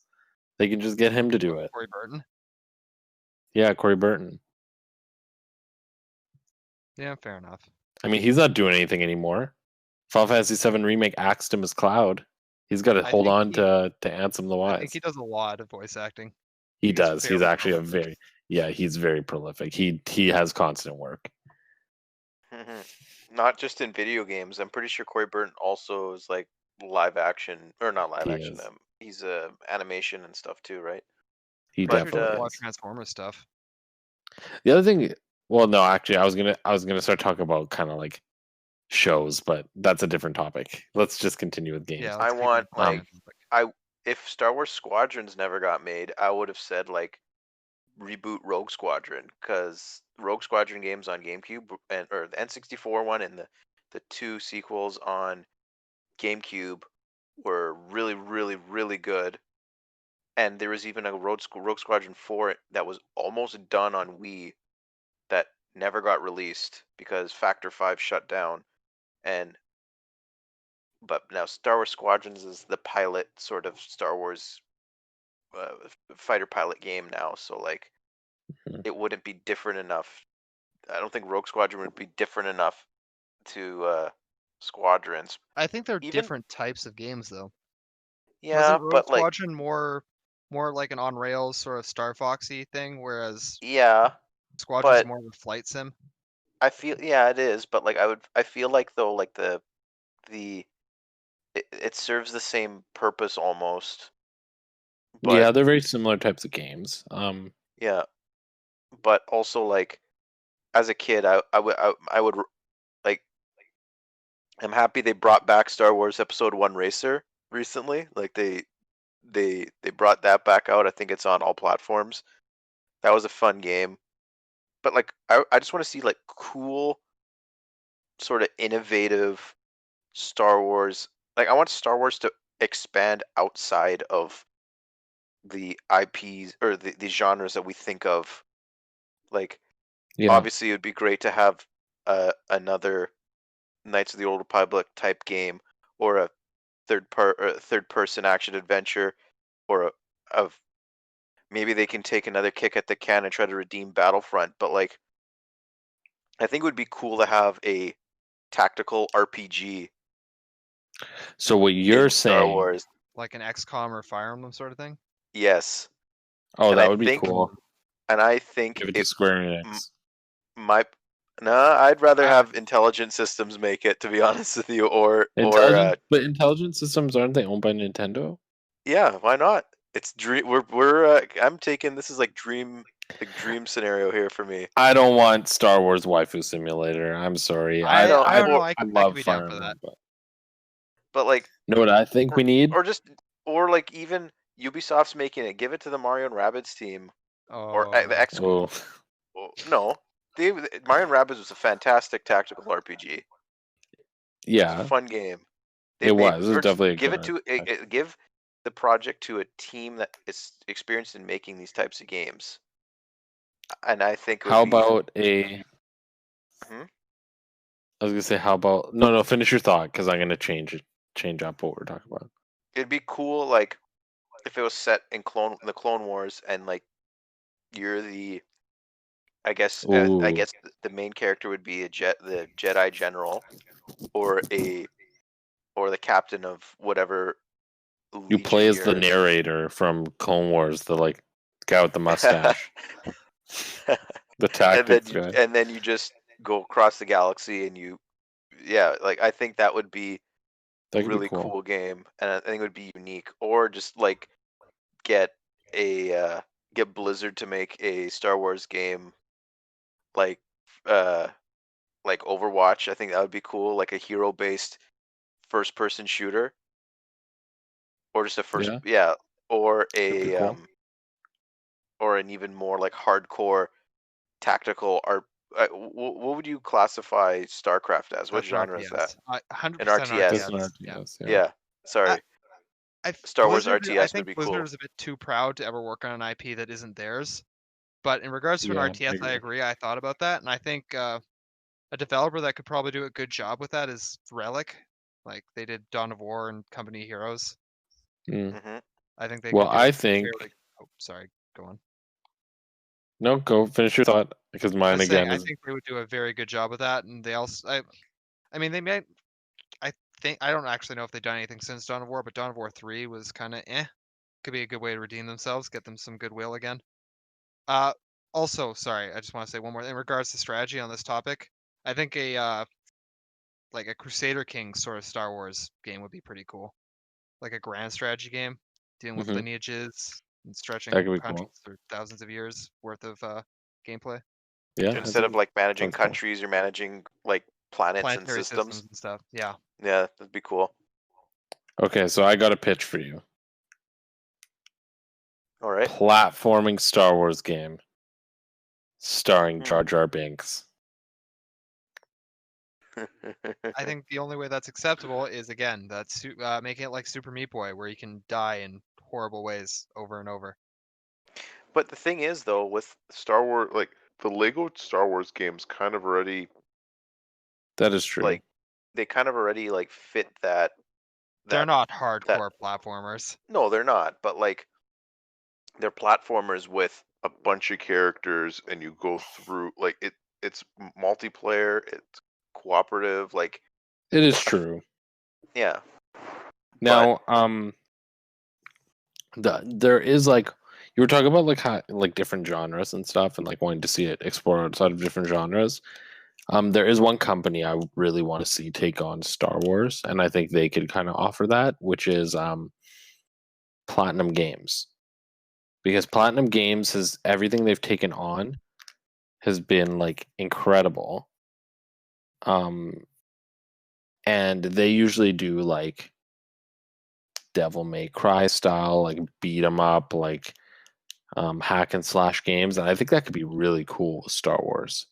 They can just get him to do it. Corey Burton. Yeah, Corey Burton. Yeah, fair enough. I mean, he's not doing anything anymore. Final Fantasy VII Remake axed him as Cloud. He's got to hold on to Ansem the Wise. I think he does a lot of voice acting. He does. He's actually he's very prolific. He has constant work. Not just in video games. I'm pretty sure Corey Burton also is like live action, or not live action. He's animation and stuff too, right? He definitely a lot of Transformers stuff. The other thing, well, no, actually, I was gonna start talking about kind of like shows, but that's a different topic. Let's just continue with games. Yeah, I want if Star Wars Squadrons never got made, I would have said like reboot Rogue Squadron, because Rogue Squadron games on GameCube or the N64 one and the two sequels on GameCube were really, really, really good. And there was even a Rogue Squadron 4 that was almost done on Wii that never got released because Factor 5 shut down. But now Star Wars Squadrons is the pilot sort of Star Wars fighter pilot game now, so like it wouldn't be different enough. I don't think Rogue Squadron would be different enough to Squadrons. I think they're different types of games, though. Yeah, wasn't Rogue but Squadron more like an on rails sort of Star Foxy thing, whereas Squadron's more of a flight sim. I feel it is, but like I feel like though like it serves the same purpose almost. But, yeah, they're very similar types of games. Yeah, but also like as a kid, I would like I'm happy they brought back Star Wars Episode 1 Racer recently. Like they brought that back out. I think it's on all platforms. That was a fun game. But like I just want to see like cool sort of innovative Star Wars. Like I want Star Wars to expand outside of the IPs or the genres that we think of. Like Yeah. obviously it would be great to have another Knights of the Old Republic type game, or a third person action adventure, or of maybe they can take another kick at the can and try to redeem Battlefront. But like I think it would be cool to have a tactical RPG So what you're in Star saying? Wars. Like an XCOM or Fire Emblem sort of thing. Yes. Oh, And that I would be think cool. and I think Give it to it Square m- Enix. I'd rather Uh, have Intelligent Systems make it, to be honest with you, or But intelligent systems aren't they owned by Nintendo? yeah, why not? It's dream. I'm taking this is like dream scenario here for me. I don't want Star Wars Waifu Simulator. I'm sorry. I No, don't know. or I could love be down Fire for Emblem, that. but like, know what I think we need? or like even Ubisoft's making it. Give it to the Mario and Rabbids team, or Oh, the X. Oh, No, Mario and Rabbids was a fantastic tactical RPG. It was a yeah, fun game. it was. It was or just definitely a give it good. to give the project to a team that is experienced in making these types of games, and I think it would How be. about a? Hmm? I was gonna say, how about no? Finish your thought because I'm gonna change up what we're talking about. It'd be cool, like if it was set in the Clone Wars, and like you're the, I Ooh, guess the main character would be the Jedi General, or the captain of whatever you play legion as the you're. narrator from Clone Wars, the like guy with the mustache, the tactics guy. And then you just go across the galaxy, and like I think that would be That could be really cool. cool game, and I think it would be unique. Or just like get get Blizzard to make a Star Wars game like uh like Overwatch. I think that would be cool, like a hero based first person shooter, or just a first Yeah, yeah, or that'd be a cool. or an even more like hardcore tactical art. What would you classify StarCraft as? What that's an genre is that? RTS. 100% An RTS. That's an RTS. Yeah. RTS. Yeah. Yeah, sorry. Star Wars Blizzard. I RTS would think be Blizzard cool. is a bit too proud to ever work on an IP that isn't theirs. But in regards to an Yeah, I RTS, I agree. agree. I thought about that, and I think a developer that could probably do a good job with that is Relic. Like they did Dawn of War and Company of Heroes. Mm. Hmm. I think they Well, could do I it think fairly. Oh, sorry. Go on. no. Go finish your thought because I mine was saying again I is think they would do a very good job with that, and they also. I mean, they might. I think I don't actually know if they've done anything since Dawn of War, but Dawn of War 3 was kind of eh. Could be a good way to redeem themselves, get them some goodwill again. Uh, Also, sorry, I just want to say one more in regards to strategy on this topic. I think a like a Crusader Kings sort of Star Wars game would be pretty cool, like a grand strategy game dealing with Mhm. lineages and that stretching could be hundreds cool. or thousands of years worth of gameplay, Yeah, Instead of like managing sounds cool. countries, you're managing like planets and planetary systems systems. and stuff. Yeah. Yeah, that'd be cool. Okay, so I got a pitch for you. All right. Platforming Star Wars game starring Jar Jar Binks. I think the only way that's acceptable is again that's making it like Super Meat Boy, where you can die in horrible ways over and over. But the thing is, though, with Star Wars, like the Lego Star Wars games, kind of already That is true. like they kind of already like fit that. They're That not that hardcore platformers. no, they're not. But like they're platformers with a bunch of characters, and you go through like it's multiplayer, it's cooperative, like It is true. yeah. Now, there is like you were talking about like how, like different genres and stuff, and like wanting to see it explore outside of different genres. There is one company I really want to see take on Star Wars, and I think they could kind of offer that, which is Platinum Games, because Platinum Games has everything they've taken on has been like incredible. and they usually do like Devil May Cry style, like beat 'em up, like hack and slash games, and I think that could be really cool with Star Wars.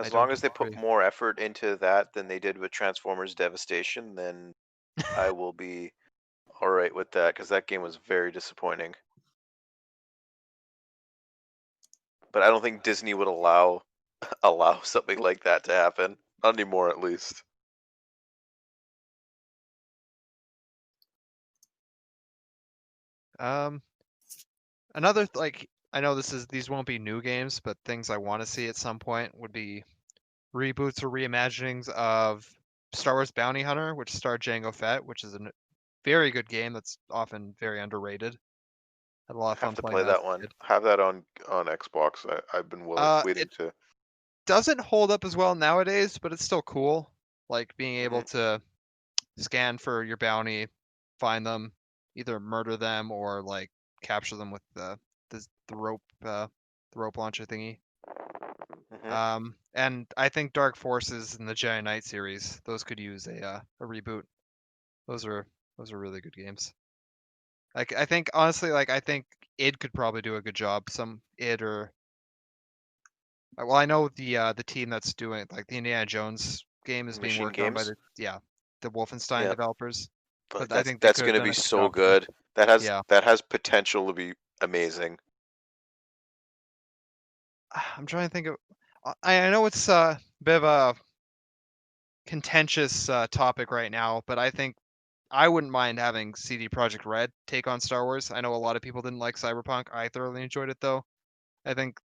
I As don't long as they put disagree. more effort into that than they did with Transformers Devastation, then I will be all right with that, because that game was very disappointing. But I don't think Disney would allow something like that to happen. Not anymore, at least. Another like I know these won't be new games, but things I want to see at some point would be reboots or reimaginings of Star Wars Bounty Hunter, which starred Jango Fett, which is a very good game that's often very underrated. Had a lot of Have fun to playing play that as that a one. kid. Have that on Xbox. I've been waiting It to. doesn't hold up as well nowadays, but it's still cool. Like being able Mhm. to scan for your bounty, find them, either murder them or like capture them with the rope launcher thingy. And I think Dark Forces and the Jedi Knight series, those could use a reboot. Those are really good games. Like I think honestly, like I think id could probably do a good job. Some id or well, I know the team that's doing like the Indiana Jones game is being Machine worked on by Games. the Wolfenstein Yeah, developers. but But I think they that's could have gonna done be a good so job with it. good. Yeah, That has potential to be amazing. I'm trying to think of. I know it's a bit of a contentious topic right now, but I think I wouldn't mind having CD Projekt Red take on Star Wars. I know a lot of people didn't like Cyberpunk. I thoroughly enjoyed it though. I think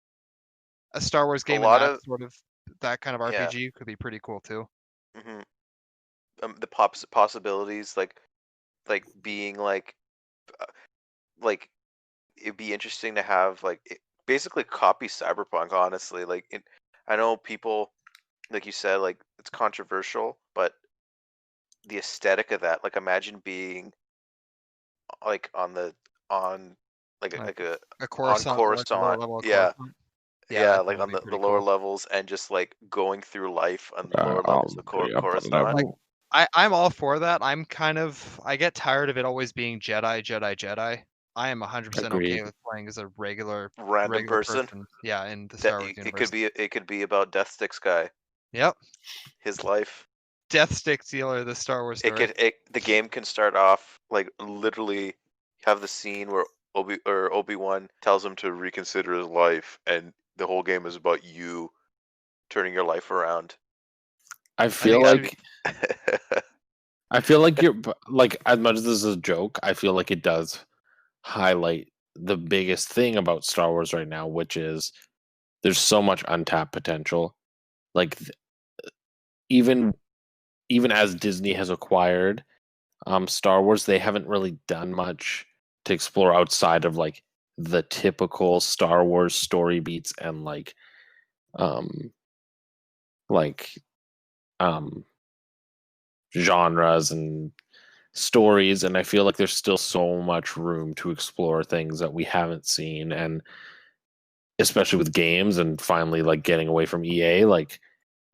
a Star Wars A game in lot that of sort of that kind of yeah. RPG could be pretty cool too. hmm the possibilities, like being uh, like it'd be interesting to have basically copy Cyberpunk. Honestly, I know people, like you said, like it's controversial, but the aesthetic of that, like imagine being like on Like a a on Coruscant, like a lower Coruscant, level of yeah, Coruscant. Yeah, yeah, I think like that'd on be the pretty lower cool. levels, and just like going through life on the lower levels of Yeah, but Coruscant. Like level. I'm all for that. I get tired of it always being Jedi, Jedi, Jedi. I am 100% okay Agreed. with playing as a Random regular person. person. Yeah, in the That Star Wars it could universe. be about Death Sticks guy, Yep. his life. Death Stick Dealer, the Star Wars story. The game can start off like literally have the scene where Obi-Wan tells him to reconsider his life, and the whole game is about you turning your life around. I I feel think it should be like you're like, as much as this is a joke, I feel like it does highlight the biggest thing about Star Wars right now, which is there's so much untapped potential. Like even as Disney has acquired Star Wars, they haven't really done much to explore outside of like the typical Star Wars story beats and um like um genres and stories, and I feel like there's still so much room to explore things that we haven't seen, and especially with games and finally like getting away from EA, like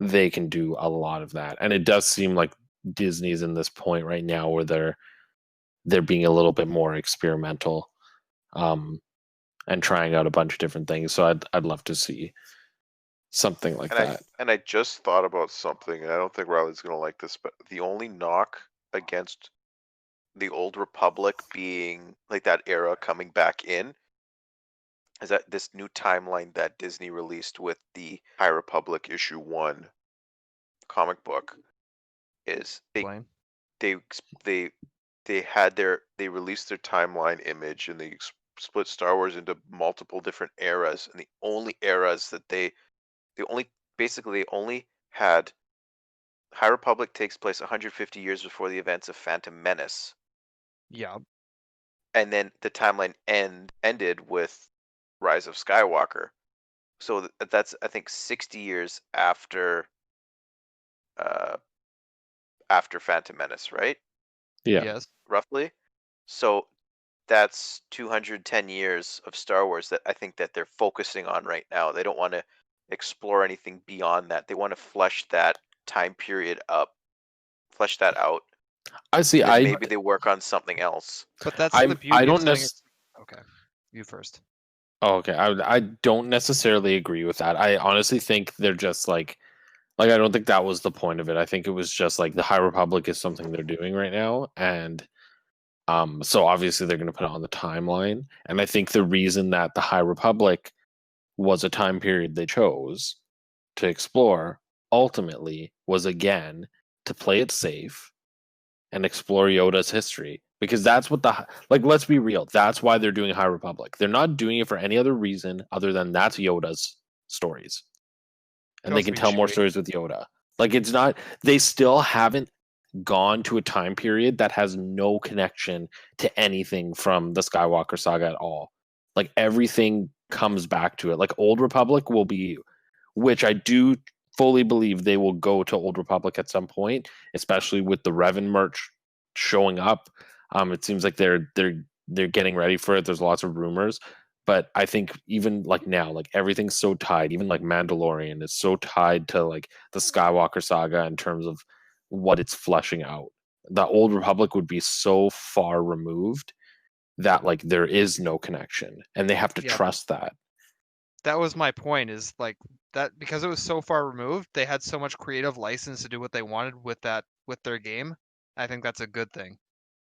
they can do a lot of that. And it does seem like Disney's in this point right now where they're being a little bit more experimental, um and trying out a bunch of different things. So I'd love to see something like that. I just thought about something, and I don't think Riley's gonna like this, but the only knock against the Old Republic being like that era coming back in is that this new timeline that Disney released with the High Republic issue 1 comic book is explain. they ex- they released their timeline image, and they split Star Wars into multiple different eras, and the only eras that they only basically they only had High Republic takes place 150 years before the events of Phantom Menace, Yeah. and then the timeline ended with Rise of Skywalker. So that's, I think, 60 years uh after Phantom Menace, right? Yeah. Yes. Roughly. So that's 210 years of Star Wars that I think that they're focusing on right now. They don't want to explore anything beyond that. They want to flesh that time period up, flesh that out, I see. then maybe they work on something else. But that's I the beauty don't of saying necess- okay. You first. Oh, okay. I don't necessarily agree with that. I honestly think they're just like I don't think that was the point of it. I think it was just like the High Republic is something they're doing right now, and so obviously they're going to put it on the timeline. And I think the reason that the High Republic was a time period they chose to explore ultimately was again to play it safe and explore Yoda's history, because that's what let's be real, that's why they're doing High Republic. They're not doing it for any other reason other than that's Yoda's stories, and they can tell more stories with Yoda. Like, it's not, they still haven't gone to a time period that has no connection to anything from the Skywalker saga at all. Like, everything comes back to it. Like, Old Republic will be, which I do fully believe they will go to Old Republic at some point, especially with the Revan merch showing up. It seems like they're getting ready for it. There's lots of rumors, but I think even like now, like everything's so tied. Even like Mandalorian is so tied to like the Skywalker saga in terms of what it's fleshing out. The Old Republic would be so far removed that like there is no connection, and they have to trust that. That was my point, is like that, because it was so far removed, they had so much creative license to do what they wanted with their game. I think that's a good thing.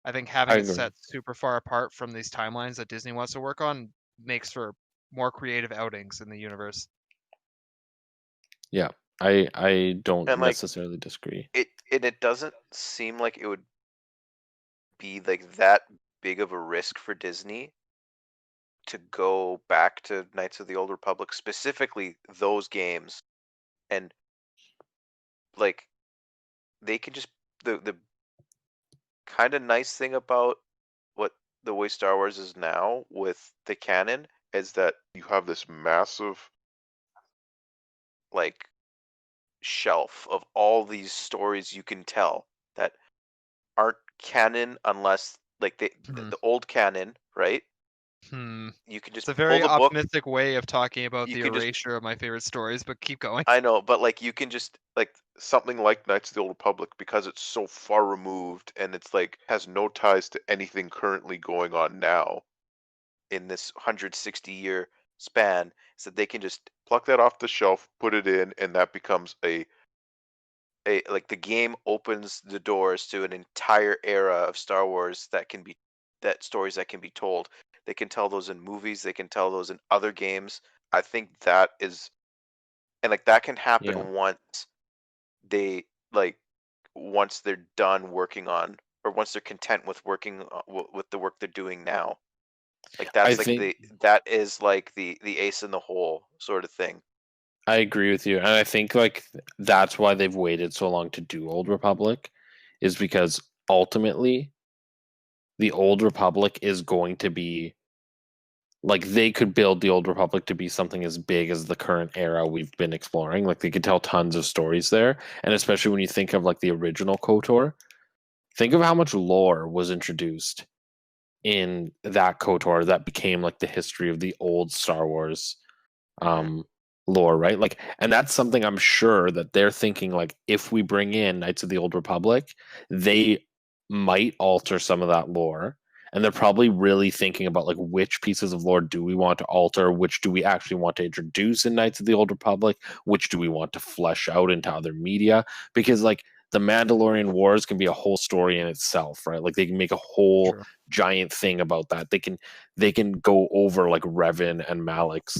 I think having it set super far apart from these timelines that Disney wants to work on makes for more creative outings in the universe. Yeah, I don't And necessarily disagree. It doesn't seem like it would be like that big of a risk for Disney to go back to Knights of the Old Republic, specifically those games, and like they can just the kind of nice thing about what the way Star Wars is now with the canon is that you have this massive like shelf of all these stories you can tell that aren't canon unless like the old canon, right? You can just It's a very pull the book. optimistic way of talking about You the can just- erasure of my favorite stories, but keep going. I know, but like you can just like something like Knights of the Old Republic, because it's so far removed and it's like has no ties to anything currently going on now in this 160-year span, so they can just pluck that off the shelf, put it in, and that becomes a like the game opens the doors to an entire era of Star Wars that stories that can be told. They can tell those in movies, they can tell those in other games. I think that is, and like that can happen once they like once they're done working on, or once they're content with working with the work they're doing now. Like that's that is like the ace in the hole sort of thing. I agree with you, and I think like that's why they've waited so long to do Old Republic, is because ultimately the Old Republic is going to be like, they could build the Old Republic to be something as big as the current era we've been exploring. Like, they could tell tons of stories there, and especially when you think of like the original KOTOR, think of how much lore was introduced in that KOTOR that became like the history of the old Star Wars lore, right? Like, and that's something I'm sure that they're thinking, like, if we bring in Knights of the Old Republic, they might alter some of that lore. And they're probably really thinking about like which pieces of lore do we want to alter, which do we actually want to introduce in Knights of the Old Republic, which do we want to flesh out into other media, because like the Mandalorian Wars can be a whole story in itself, right? Like, they can make a whole giant thing about that. They can go over like Revan and Malak's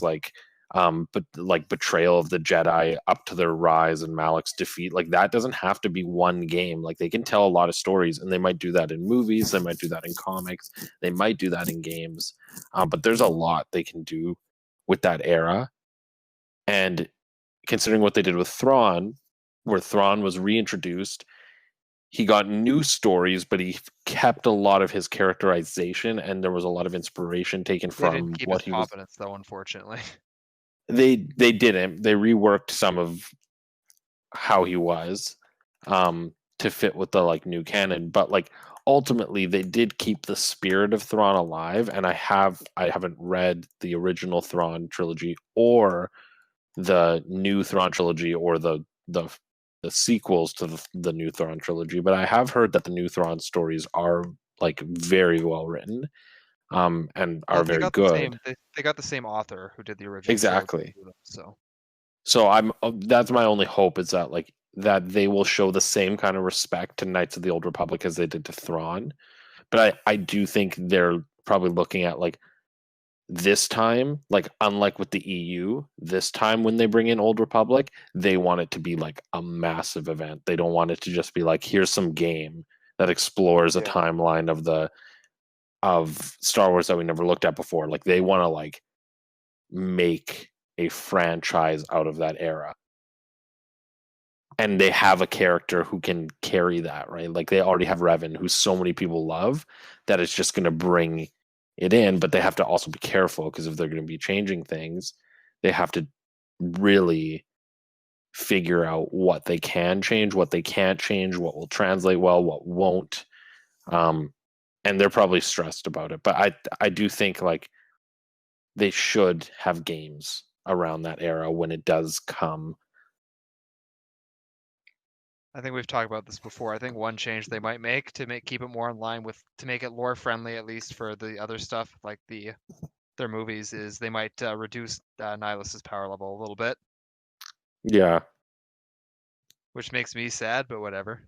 but like betrayal of the Jedi up to their rise and Malak's defeat. Like, that doesn't have to be one game. Like, they can tell a lot of stories, and they might do that in movies, they might do that in comics, they might do that in games. But there's a lot they can do with that era. And considering what they did with Thrawn, where Thrawn was reintroduced, he got new stories, but he kept a lot of his characterization, and there was a lot of inspiration taken from what he was. Though, unfortunately, they didn't. They reworked some of how he was to fit with the like new canon, but like ultimately they did keep the spirit of Thrawn alive. And I haven't read the original Thrawn trilogy or the new Thrawn trilogy or the sequels to the new Thrawn trilogy, but I have heard that the new Thrawn stories are like very well written, and are They very got good. they got the same author who did the original. Exactly. So So that's my only hope, is that like that they will show the same kind of respect to Knights of the Old Republic as they did to Thrawn. But I do think they're probably looking at like this time, like unlike with the EU, this time when they bring in Old Republic, they want it to be like a massive event. They don't want it to just be like, here's some game that explores a Yeah. timeline of Star Wars that we never looked at before. Like they want to like make a franchise out of that era. And they have a character who can carry that, right? Like they already have Revan, who so many people love, that it's just going to bring it in. But they have to also be careful, because if they're going to be changing things, they have to really figure out what they can change, what they can't change, what will translate well, what won't. And they're probably stressed about it. But I do think like they should have games around that era when it does come. I think we've talked about this before. I think one change they might make to keep it more in line with, to make it lore friendly, at least for the other stuff like their movies, is they might reduce Nihilus's power level a little bit, Yeah. which makes me sad, but whatever.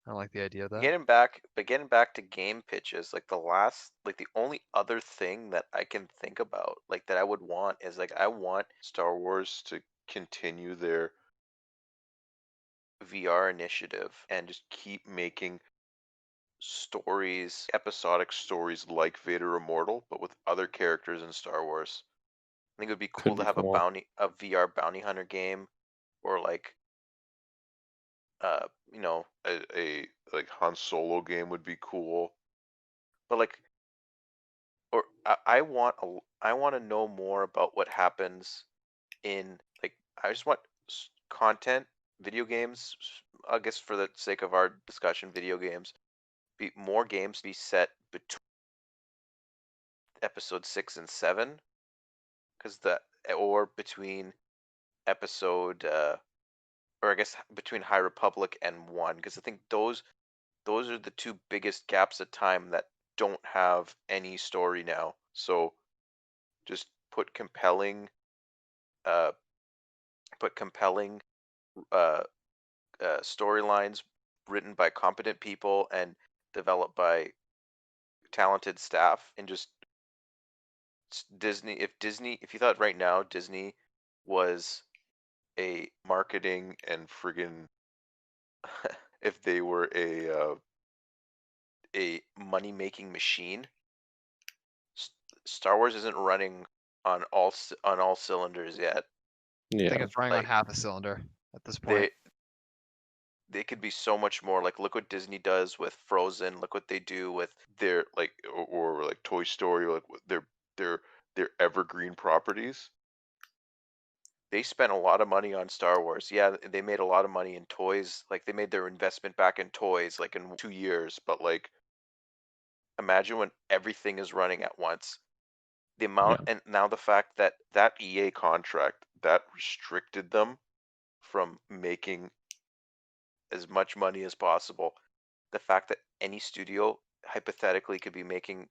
I don't like the idea of that. Getting back to game pitches, like the only other thing that I can think about, like that I would want, is like I want Star Wars to continue their VR initiative and just keep making stories, episodic stories like Vader Immortal, but with other characters in Star Wars. I think it would be cool Could to be have cool. a VR bounty hunter game, or like you know, a like Han Solo game would be cool. But like, or I want to know more about what happens in, like, I just want content, video games. I guess for the sake of our discussion, video games, more games be set between episode 6 and 7, because or between episode or I guess between High Republic and 1, because I think those are the two biggest gaps of time that don't have any story now. So just put compelling uh uh, storylines written by competent people and developed by talented staff, and just Disney. If you thought right now Disney was a marketing and friggin' if they were a money making machine, Star Wars isn't running on all cylinders yet. I think Yeah. it's running on half a cylinder at this point. They could be so much more. Like, look what Disney does with Frozen. Look what they do with their, like, or like Toy Story, like their evergreen properties. They spent a lot of money on Star Wars. Yeah, they made a lot of money in toys. Like, they made their investment back in toys like in 2 years. But like, imagine when everything is running at once. The amount, and now the fact that that EA contract that restricted them from making as much money as possible, the fact that any studio hypothetically could be making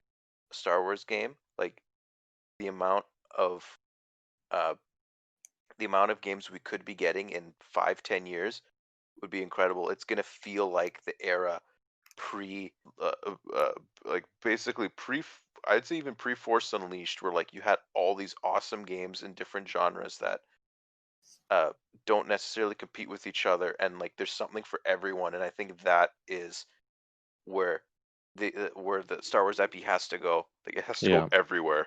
a Star Wars game, like the amount of uh, games we could be getting in 5-10 years would be incredible. It's gonna feel like the era pre, like basically pre. I'd say even pre Force Unleashed, where like you had all these awesome games in different genres that don't necessarily compete with each other, and like there's something for everyone. And I think that is where the Star Wars IP has to go. Like, it has to go everywhere.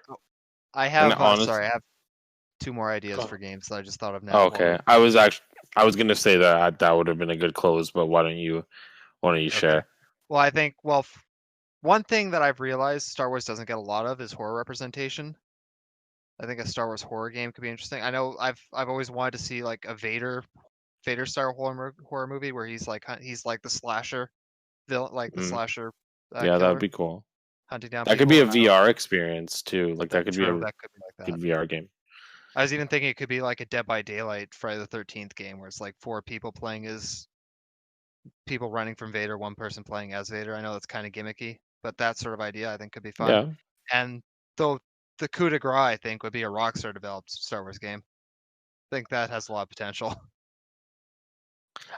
I have honest- sorry, I have two more ideas Go- for games that I just thought of now. Okay. I was going to say that would have been a good close, but why don't you share? Well, I think one thing that I've realized Star Wars doesn't get a lot of is horror representation. I think a Star Wars horror game could be interesting. I know I've always wanted to see like a Vader style horror movie where he's like the slasher villain, like the slasher Yeah, that killer, would be cool. hunting down That people. could be a VR experience too. Like that could be a that could be like good that. VR game. I was even thinking it could be like a Dead by Daylight Friday the 13th game where it's like 4 people playing as people running from Vader, 1 person playing as Vader. I know that's kind of gimmicky, but that sort of idea I think could be fun. Yeah. And though the coup de grace, I think, would be a Rockstar developed Star Wars game. I think that has a lot of potential.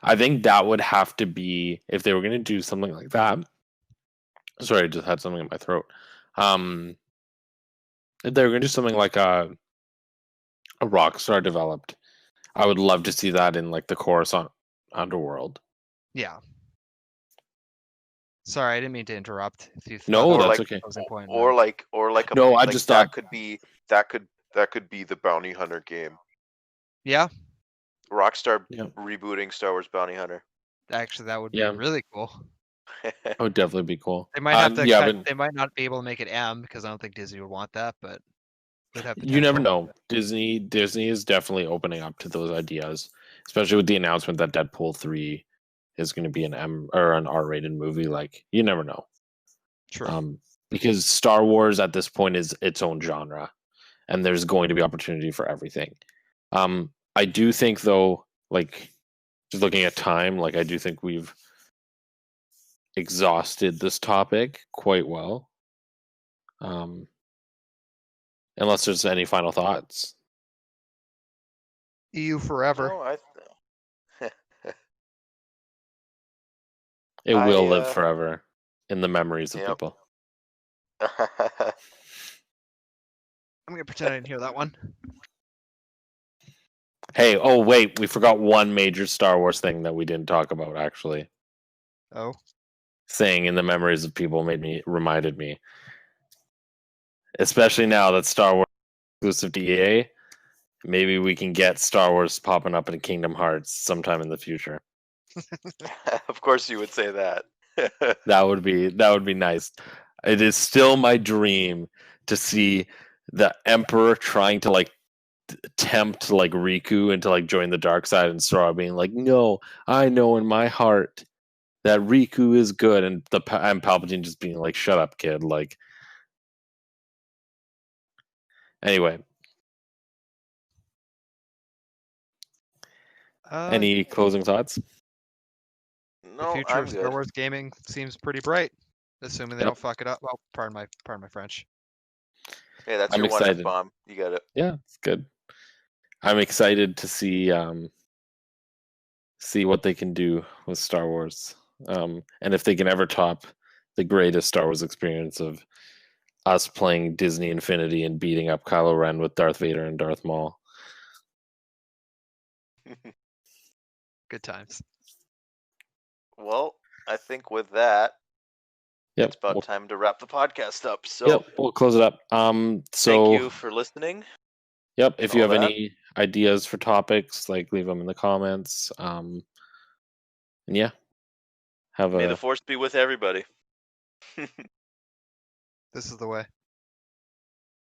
I think that would have to be if they were going to do something like that. Sorry, I just had something in my throat. If they were going to do something like a Rockstar developed, I would love to see that in like the Coruscant underworld. Yeah. Sorry, I didn't mean to interrupt. If you No, thought that's that was okay. a closing point, or no. like a No, I like just that thought could be the bounty hunter game. Yeah, Rockstar Yeah. rebooting Star Wars Bounty Hunter. actually, that would be Yeah. really cool. That would definitely be cool. They might have to. Yeah, cut, but they might not be able to make it M because I don't think Disney would want that, but would have potential. you never know. Disney is definitely opening up to those ideas, especially with the announcement that Deadpool 3 is going to be an M or an R-rated movie. Like, you never know. True. Because Star Wars at this point is its own genre, and there's going to be opportunity for everything. I do think, though, like just looking at time, like I do think we've exhausted this topic quite well. Unless there's any final thoughts. EU forever. No, It will live forever in the memories of Yep. people. I'm gonna pretend I didn't hear that one. Hey, oh wait, we forgot one major Star Wars thing that we didn't talk about actually. Oh. Saying in the memories of people reminded me. Especially now that Star Wars is exclusive to EA, maybe we can get Star Wars popping up in Kingdom Hearts sometime in the future. Of course you would say that. That would be nice. It is still my dream to see the Emperor trying to like tempt like Riku into like join the dark side, and Sora being like, "No, I know in my heart that Riku is good," and Palpatine just being like, "Shut up, kid." Like, anyway, any closing thoughts? The No, future I'm of Star good. Wars gaming seems pretty bright, assuming they Yep. don't fuck it up. Well, pardon my French. Hey, that's I'm your one excited. F-bomb. You got it. Yeah, it's good. I'm excited to see what they can do with Star Wars, and if they can ever top the greatest Star Wars experience of us playing Disney Infinity and beating up Kylo Ren with Darth Vader and Darth Maul. Good times. Well, I think with that, Yep, it's about time to wrap the podcast up. So, yep, we'll close it up. So thank you for listening. Yep, if you all have that. any ideas for topics, like leave them in the comments. And yeah, May the force be with everybody. This is the way.